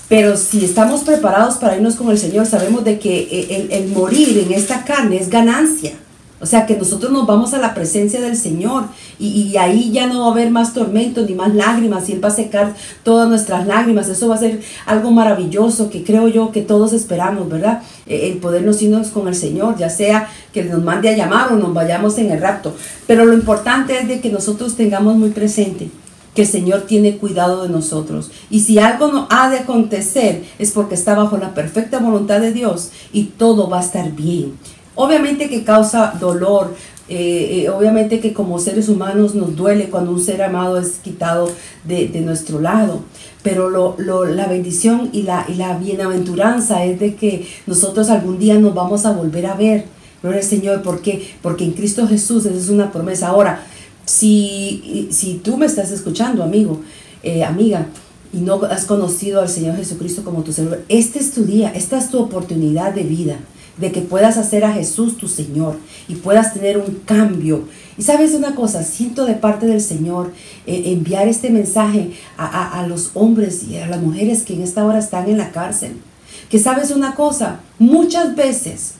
Pero si estamos preparados para irnos con el Señor, sabemos de que el morir en esta carne es ganancia. O sea que nosotros nos vamos a la presencia del Señor y ahí ya no va a haber más tormentos ni más lágrimas y Él va a secar todas nuestras lágrimas. Eso va a ser algo maravilloso que creo yo que todos esperamos, ¿verdad? El podernos irnos con el Señor, ya sea que nos mande a llamar o nos vayamos en el rapto. Pero lo importante es de que nosotros tengamos muy presente que el Señor tiene cuidado de nosotros. Y si algo no ha de acontecer es porque está bajo la perfecta voluntad de Dios y todo va a estar bien. Obviamente que causa dolor, obviamente que como seres humanos nos duele cuando un ser amado es quitado de nuestro lado, pero la bendición y la bienaventuranza es de que nosotros algún día nos vamos a volver a ver. Gloria al Señor, ¿por qué? Porque en Cristo Jesús esa es una promesa. Ahora, si tú me estás escuchando, amigo, amiga, y no has conocido al Señor Jesucristo como tu Señor, este es tu día, esta es tu oportunidad de vida, de que puedas hacer a Jesús tu Señor y puedas tener un cambio. Y sabes una cosa, siento de parte del Señor enviar este mensaje a los hombres y a las mujeres que en esta hora están en la cárcel. Que sabes una cosa, muchas veces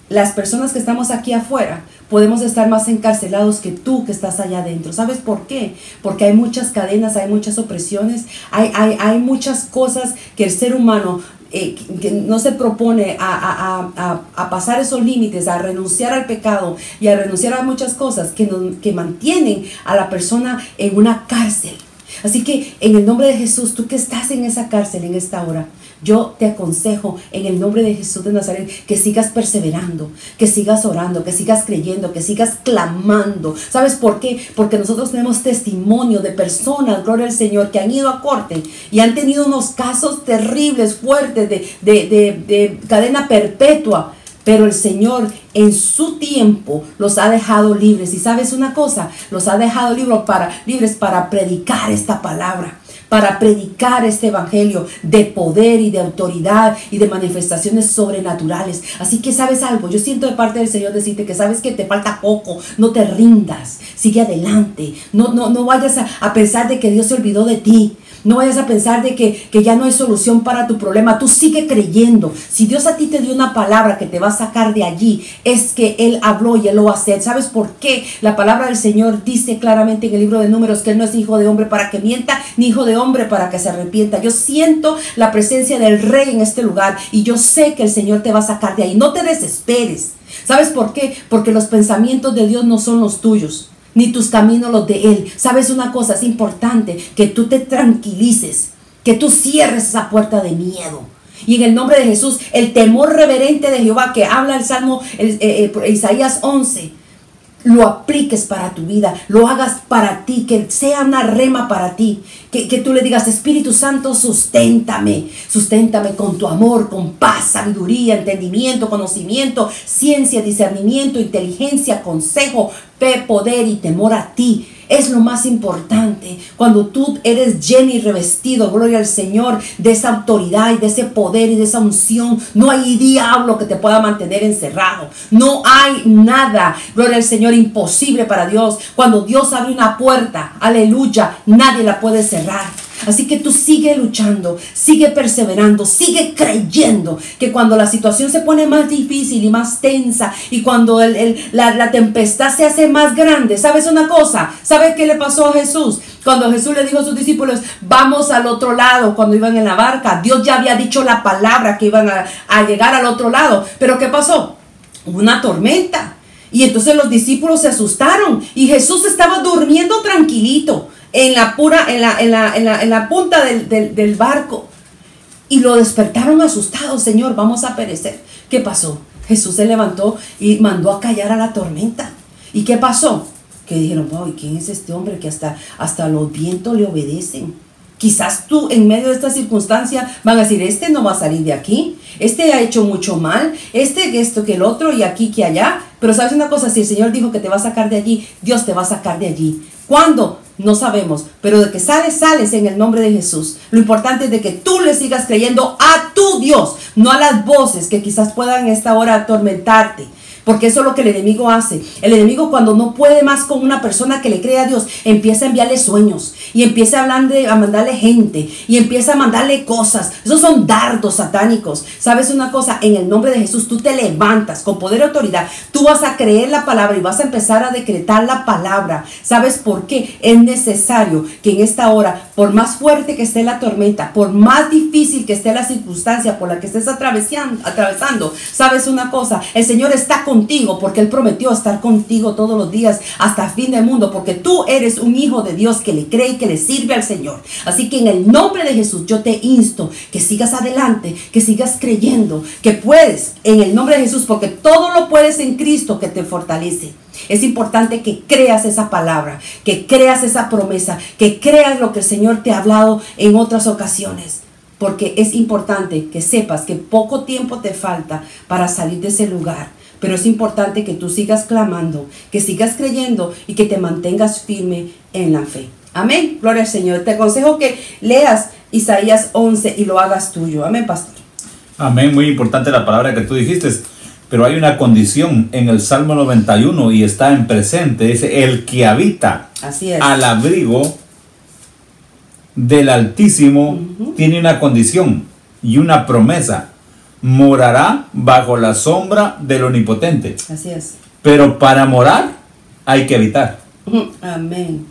las personas que estamos aquí afuera podemos estar más encarcelados que tú que estás allá adentro. ¿Sabes por qué? Porque hay muchas cadenas, hay muchas opresiones, hay muchas cosas que el ser humano que no se propone a pasar esos límites, a renunciar al pecado y a renunciar a muchas cosas que mantienen a la persona en una cárcel. Así que en el nombre de Jesús, tú que estás en esa cárcel en esta hora, yo te aconsejo en el nombre de Jesús de Nazaret que sigas perseverando, que sigas orando, que sigas creyendo, que sigas clamando. ¿Sabes por qué? Porque nosotros tenemos testimonio de personas, gloria al Señor, que han ido a corte y han tenido unos casos terribles, fuertes, de cadena perpetua. Pero el Señor en su tiempo los ha dejado libres. Y ¿sabes una cosa? Los ha dejado libres para predicar esta palabra, para predicar este evangelio de poder y de autoridad y de manifestaciones sobrenaturales. Así que ¿sabes algo? Yo siento de parte del Señor decirte que sabes que te falta poco. No te rindas, sigue adelante. No vayas a pensar de que Dios se olvidó de ti. No vayas a pensar de que ya no hay solución para tu problema. Tú sigue creyendo. Si Dios a ti te dio una palabra que te va a sacar de allí, es que Él habló y Él lo va a hacer. ¿Sabes por qué? La palabra del Señor dice claramente en el libro de Números que Él no es hijo de hombre para que mienta, ni hijo de hombre para que se arrepienta. Yo siento la presencia del Rey en este lugar y yo sé que el Señor te va a sacar de ahí. No te desesperes. ¿Sabes por qué? Porque los pensamientos de Dios no son los tuyos, ni tus caminos los de Él. ¿Sabes una cosa? Es importante que tú te tranquilices, que tú cierres esa puerta de miedo. Y en el nombre de Jesús, el temor reverente de Jehová que habla el Salmo Isaías 11, lo apliques para tu vida, lo hagas para ti, que sea una rema para ti, que tú le digas: Espíritu Santo, susténtame con tu amor, con paz, sabiduría, entendimiento, conocimiento, ciencia, discernimiento, inteligencia, consejo, fe, poder y temor a ti. Es lo más importante. Cuando tú eres lleno y revestido, gloria al Señor, de esa autoridad y de ese poder y de esa unción, no hay diablo que te pueda mantener encerrado. No hay nada, gloria al Señor, imposible para Dios. Cuando Dios abre una puerta, aleluya, nadie la puede cerrar. Así que tú sigue luchando, sigue perseverando, sigue creyendo que cuando la situación se pone más difícil y más tensa y cuando la tempestad se hace más grande, ¿sabes una cosa? ¿Sabes qué le pasó a Jesús? Cuando Jesús le dijo a sus discípulos: vamos al otro lado, cuando iban en la barca, Dios ya había dicho la palabra que iban a llegar al otro lado. ¿Pero qué pasó? Hubo una tormenta y entonces los discípulos se asustaron y Jesús estaba durmiendo tranquilito en la punta del barco, y lo despertaron asustados. Señor, vamos a perecer. ¿Qué pasó? Jesús se levantó y mandó a callar a la tormenta. ¿Y qué pasó? Que dijeron: wow, ¿quién es este hombre que hasta los vientos le obedecen? Quizás tú en medio de esta circunstancia van a decir: este no va a salir de aquí, este ha hecho mucho mal, esto que el otro, y aquí que allá. Pero sabes una cosa, si el Señor dijo que te va a sacar de allí, Dios te va a sacar de allí. ¿Cuándo? No sabemos, pero de que sales en el nombre de Jesús. Lo importante es de que tú le sigas creyendo a tu Dios, no a las voces que quizás puedan en esta hora atormentarte. Porque eso es lo que el enemigo hace. El enemigo, cuando no puede más con una persona que le cree a Dios, empieza a enviarle sueños y empieza a mandarle gente y empieza a mandarle cosas. Esos son dardos satánicos. ¿Sabes una cosa? En el nombre de Jesús tú te levantas con poder y autoridad. Tú vas a creer la palabra y vas a empezar a decretar la palabra. ¿Sabes por qué? Es necesario que en esta hora, por más fuerte que esté la tormenta, por más difícil que esté la circunstancia por la que estés atravesando, ¿sabes una cosa? El Señor está contigo, porque Él prometió estar contigo todos los días hasta el fin del mundo, porque tú eres un hijo de Dios que le cree y que le sirve al Señor. Así que en el nombre de Jesús yo te insto que sigas adelante, que sigas creyendo, que puedes en el nombre de Jesús, porque todo lo puedes en Cristo que te fortalece. Es importante que creas esa palabra, que creas esa promesa, que creas lo que el Señor te ha hablado en otras ocasiones. Porque es importante que sepas que poco tiempo te falta para salir de ese lugar. Pero es importante que tú sigas clamando, que sigas creyendo y que te mantengas firme en la fe. Amén. Gloria al Señor. Te aconsejo que leas Isaías 11 y lo hagas tuyo. Amén, pastor. Amén, muy importante la palabra que tú dijiste, pero hay una condición en el Salmo 91 y está en presente, dice, el que habita Así es. al abrigo del Altísimo tiene una condición y una promesa, morará bajo la sombra del Omnipotente. Así es. Pero para morar hay que habitar. Amén.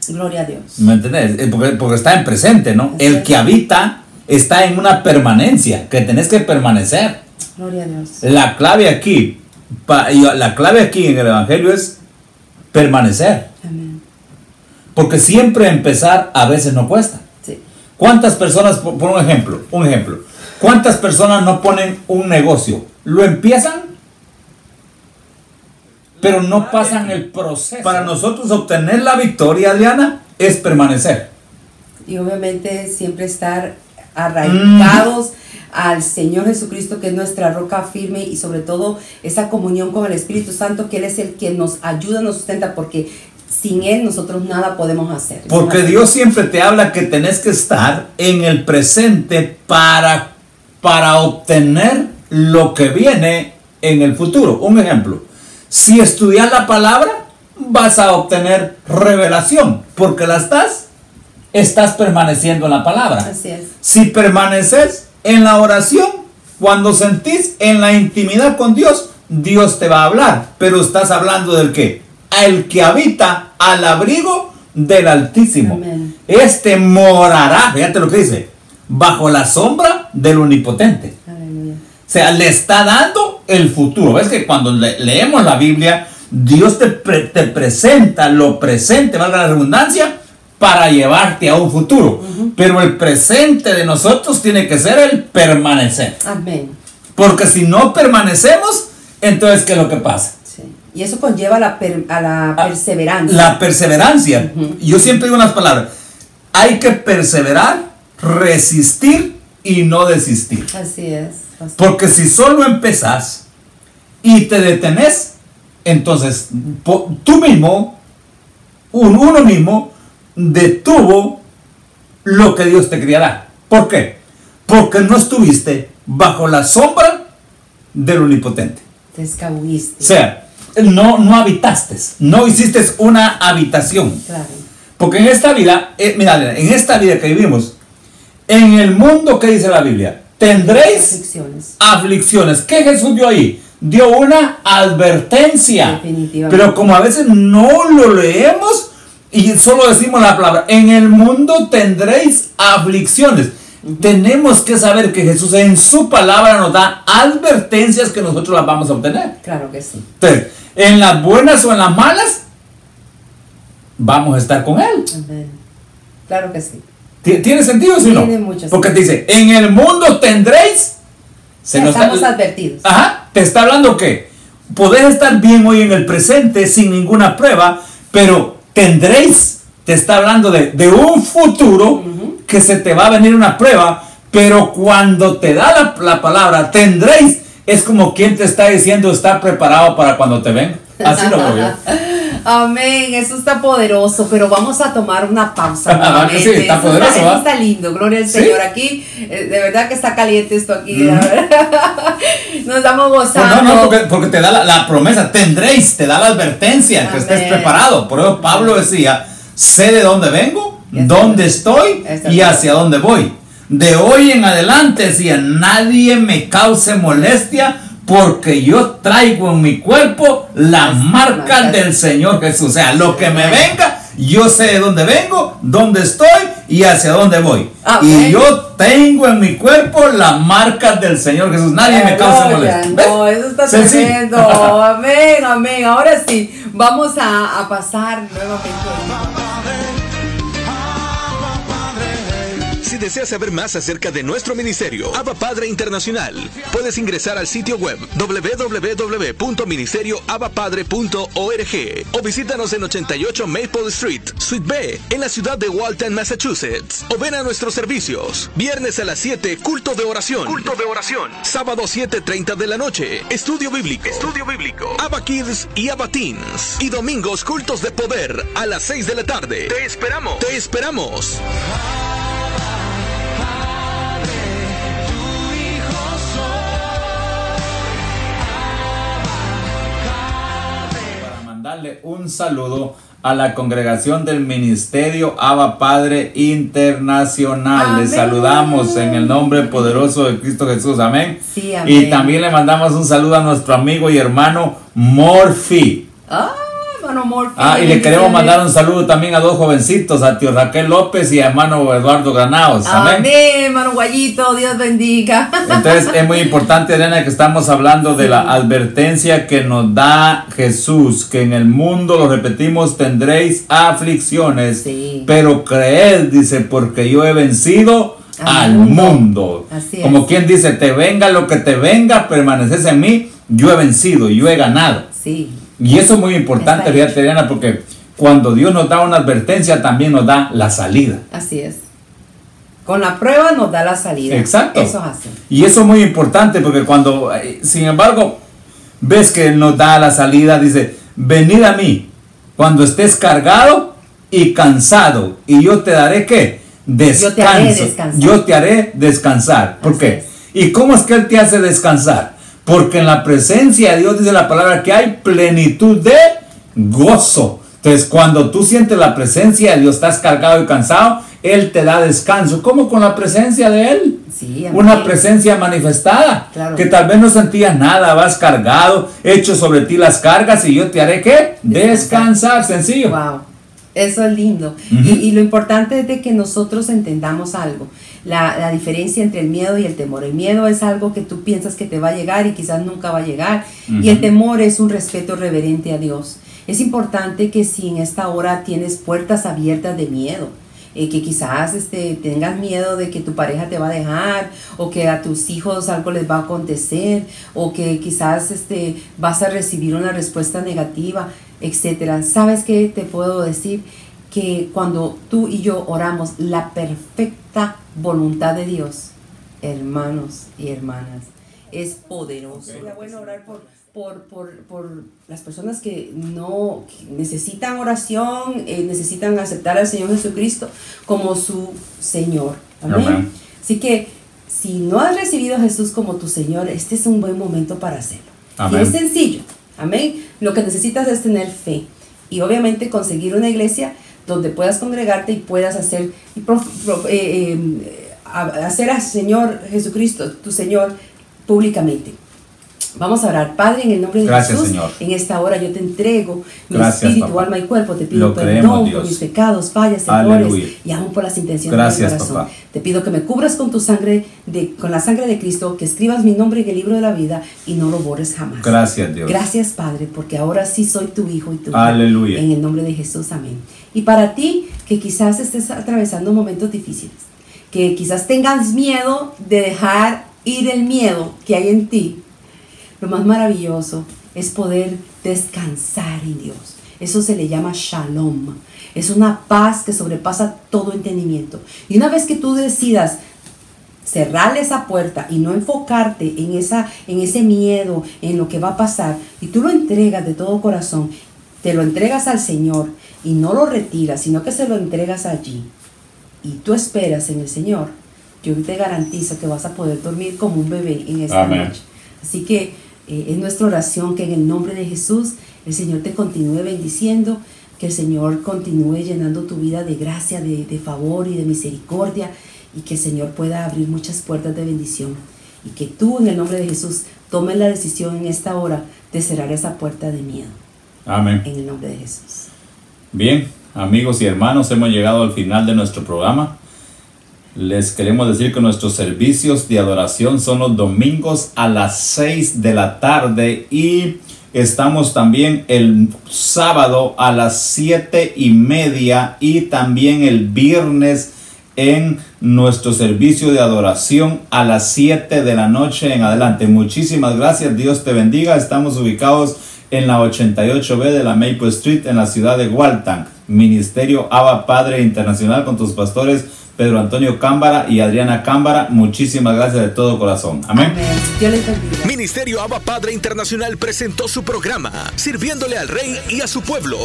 Gloria a Dios. ¿Me entendés? Porque está en presente, ¿no? Así El es. que habita está en una permanencia, que tenés que permanecer. Gloria a Dios. La clave aquí en el Evangelio es permanecer. Amén. Porque siempre empezar a veces no cuesta. Sí. ¿Cuántas personas, por un ejemplo, cuántas personas no ponen un negocio? Lo empiezan, pero no pasan el proceso. Para nosotros obtener la victoria, Adriana, es permanecer. Y obviamente siempre estar arraigados al Señor Jesucristo, que es nuestra roca firme, y sobre todo esa comunión con el Espíritu Santo, que Él es el que nos ayuda, nos sustenta, porque sin Él nosotros nada podemos hacer. Porque Dios siempre te habla que tenés que estar en el presente para obtener lo que viene en el futuro. Un ejemplo, si estudias la palabra, vas a obtener revelación, porque estás permaneciendo en la palabra. Así es. Si permaneces en la oración, cuando sentís en la intimidad con Dios, Dios te va a hablar, pero estás hablando del ¿qué? El que habita al abrigo del Altísimo. Amén. Este morará, fíjate lo que dice, bajo la sombra del Omnipotente. Aleluya. O sea, le está dando el futuro. ¿Ves que cuando leemos la Biblia, Dios te presenta lo presente, valga la redundancia, para llevarte a un futuro? Pero el presente de nosotros tiene que ser el permanecer. Amén. Porque si no permanecemos, entonces ¿qué es lo que pasa? Sí. Y eso conlleva a la perseverancia. La perseverancia. Yo siempre digo unas palabras. Hay que perseverar, resistir y no desistir. Así es, pastor. Porque si solo empezás y te detenés, entonces tú mismo, uno mismo, detuvo lo que Dios te quería dar. ¿Por qué? Porque no estuviste bajo la sombra del Omnipotente. Te escabulliste. O sea, no habitaste, no hiciste una habitación. Claro. Porque en esta vida, mira, en esta vida que vivimos, en el mundo que dice la Biblia, tendréis aflicciones. ¿Qué Jesús dio ahí? Dio una advertencia. Definitivamente. Pero como a veces no lo leemos y solo decimos la palabra, en el mundo tendréis aflicciones. Tenemos que saber que Jesús en su palabra nos da advertencias que nosotros las vamos a obtener. Claro que sí. Entonces, en las buenas o en las malas, vamos a estar con Él. Amén. Claro que sí. ¿Tiene sentido o sí no? Tiene mucho Porque sentido. dice, en el mundo tendréis. Estamos advertidos. Ajá, te está hablando que podés estar bien hoy en el presente sin ninguna prueba, pero tendréis, te está hablando de un futuro que se te va a venir una prueba, pero cuando te da la palabra tendréis, es como quien te está diciendo estar preparado para cuando te venga. Así lo veo yo. Amén, eso está poderoso, pero vamos a tomar una pausa. Sí, está eso poderoso, eso ¿va? está lindo, gloria al ¿Sí? Señor. Aquí, de verdad que está caliente esto aquí. La verdad. Nos estamos gozando. No, porque te da la promesa, tendréis, te da la advertencia, que Amén. estés preparado. Por eso Pablo decía, sé de dónde vengo, dónde estoy y hacia dónde voy. De hoy en adelante decía, nadie me cause molestia, porque yo traigo en mi cuerpo las marcas del Señor Jesús. O sea, lo que me venga, yo sé de dónde vengo, dónde estoy y hacia dónde voy. Amén. Y yo tengo en mi cuerpo las marcas del Señor Jesús. Nadie me causa molestia. No, eso está tremendo. Amén, amén. Ahora sí, vamos a pasar nuevamente. Si deseas saber más acerca de nuestro ministerio, Abba Padre Internacional, puedes ingresar al sitio web www.ministerioabapadre.org o visítanos en 88 Maple Street, Suite B, en la ciudad de Walton, Massachusetts. O ven a nuestros servicios. Viernes a las 7, culto de oración. Sábado 7:30 de la noche, estudio bíblico. Abba Kids y Abba Teens. Y domingos, cultos de poder a las 6 de la tarde. Te esperamos. mandarle un saludo a la congregación del Ministerio Abba Padre Internacional. Amén. Les saludamos en el nombre poderoso de Cristo Jesús. Amén. Sí, amén. Y también le mandamos un saludo a nuestro amigo y hermano Morphy. Hermano Morphy. Y le queremos mandar un saludo también a dos jovencitos, a tío Raquel López y a hermano Eduardo Granados. Amén. Amén, hermano Guayito, Dios bendiga. Entonces es muy importante, Adriana, que estamos hablando de la advertencia que nos da Jesús, que en el mundo, lo repetimos, tendréis aflicciones, Sí. pero creed, dice, porque yo he vencido al mundo. Así es. Como quien dice, te venga lo que te venga, permaneces en mí, yo he vencido, yo he ganado. Sí. Y eso es muy importante, Está fíjate, Adriana, porque cuando Dios nos da una advertencia, también nos da la salida. Así es. Con la prueba nos da la salida. Exacto. Eso es así. Y eso es muy importante porque cuando, sin embargo, ves que nos da la salida, dice, venid a mí cuando estés cargado y cansado, y yo te daré ¿qué? Descanso. Yo te haré descansar. Yo te haré descansar. ¿Por Así qué? es. ¿Y cómo es que Él te hace descansar? Porque en la presencia de Dios dice la palabra que hay plenitud de gozo. Entonces, cuando tú sientes la presencia de Dios, estás cargado y cansado, Él te da descanso. ¿Cómo? Con la presencia de Él. Sí, amén. Una presencia manifestada. Claro. Que tal vez no sentías nada, vas cargado, hecho sobre ti las cargas y yo te haré ¿qué? Descansar. Sencillo. Wow. Eso es lindo. Y lo importante es de que nosotros entendamos algo. La diferencia entre el miedo y el temor. El miedo es algo que tú piensas que te va a llegar y quizás nunca va a llegar. Y el temor es un respeto reverente a Dios. Es importante que si en esta hora tienes puertas abiertas de miedo, que quizás tengas miedo de que tu pareja te va a dejar, o que a tus hijos algo les va a acontecer, o que quizás vas a recibir una respuesta negativa, etcétera. ¿Sabes qué te puedo decir? Que cuando tú y yo oramos la perfecta voluntad de Dios, hermanos y hermanas, es poderoso. Sería bueno orar por las personas que necesitan oración, necesitan aceptar al Señor Jesucristo como su Señor. Amén. Amén. Así que si no has recibido a Jesús como tu Señor, este es un buen momento para hacerlo. Amén. Y es sencillo. Amén. Lo que necesitas es tener fe y obviamente conseguir una iglesia donde puedas congregarte y puedas hacer al Señor Jesucristo, tu Señor, públicamente. Vamos a orar. Padre, en el nombre de Jesús, Señor. En esta hora yo te entrego mi Gracias, espíritu, papá. alma y cuerpo. Te pido Lo perdón creemos, por Dios. mis pecados, fallas, Aleluya. errores y aún por las intenciones Gracias, de mi corazón. papá. Te pido que me cubras con tu sangre, con la sangre de Cristo, que escribas mi nombre en el libro de la vida y no lo borres jamás. Gracias, Dios. Gracias, Padre, porque ahora sí soy tu hijo y tu hija. Aleluya. En el nombre de Jesús, amén. Y para ti, que quizás estés atravesando momentos difíciles, que quizás tengas miedo de dejar ir el miedo que hay en ti, lo más maravilloso es poder descansar en Dios. Eso se le llama shalom. Es una paz que sobrepasa todo entendimiento. Y una vez que tú decidas cerrar esa puerta y no enfocarte en ese miedo, en lo que va a pasar, y tú lo entregas de todo corazón, te lo entregas al Señor y no lo retiras, sino que se lo entregas allí, y tú esperas en el Señor, yo te garantizo que vas a poder dormir como un bebé en esta Amén. noche. Así que es nuestra oración que en el nombre de Jesús el Señor te continúe bendiciendo, que el Señor continúe llenando tu vida de gracia, de favor y de misericordia, y que el Señor pueda abrir muchas puertas de bendición, y que tú en el nombre de Jesús tomes la decisión en esta hora de cerrar esa puerta de miedo. Amén. En el nombre de Jesús. Bien, amigos y hermanos, hemos llegado al final de nuestro programa. Les queremos decir que nuestros servicios de adoración son los domingos a las 6 de la tarde y estamos también el sábado a las 7:30 y también el viernes en nuestro servicio de adoración a las 7 de la noche en adelante. Muchísimas gracias, Dios te bendiga. Estamos ubicados en la 88B de la Maple Street en la ciudad de Waltham. Ministerio Abba Padre Internacional con tus pastores Pedro Antonio Cámbara y Adriana Cámbara. Muchísimas gracias de todo corazón. Amén. Dios les bendiga. Ministerio Abba Padre Internacional presentó su programa Sirviéndole al Rey y a su pueblo,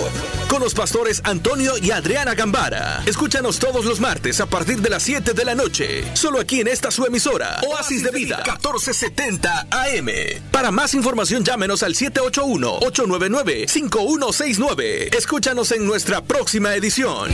con los pastores Antonio y Adriana Cámbara. Escúchanos todos los martes a partir de las 7 de la noche, solo aquí en esta su emisora, Oasis de Vida, 1470 AM. Para más información llámenos al 781-899-5169. Escúchanos en nuestra próxima edición.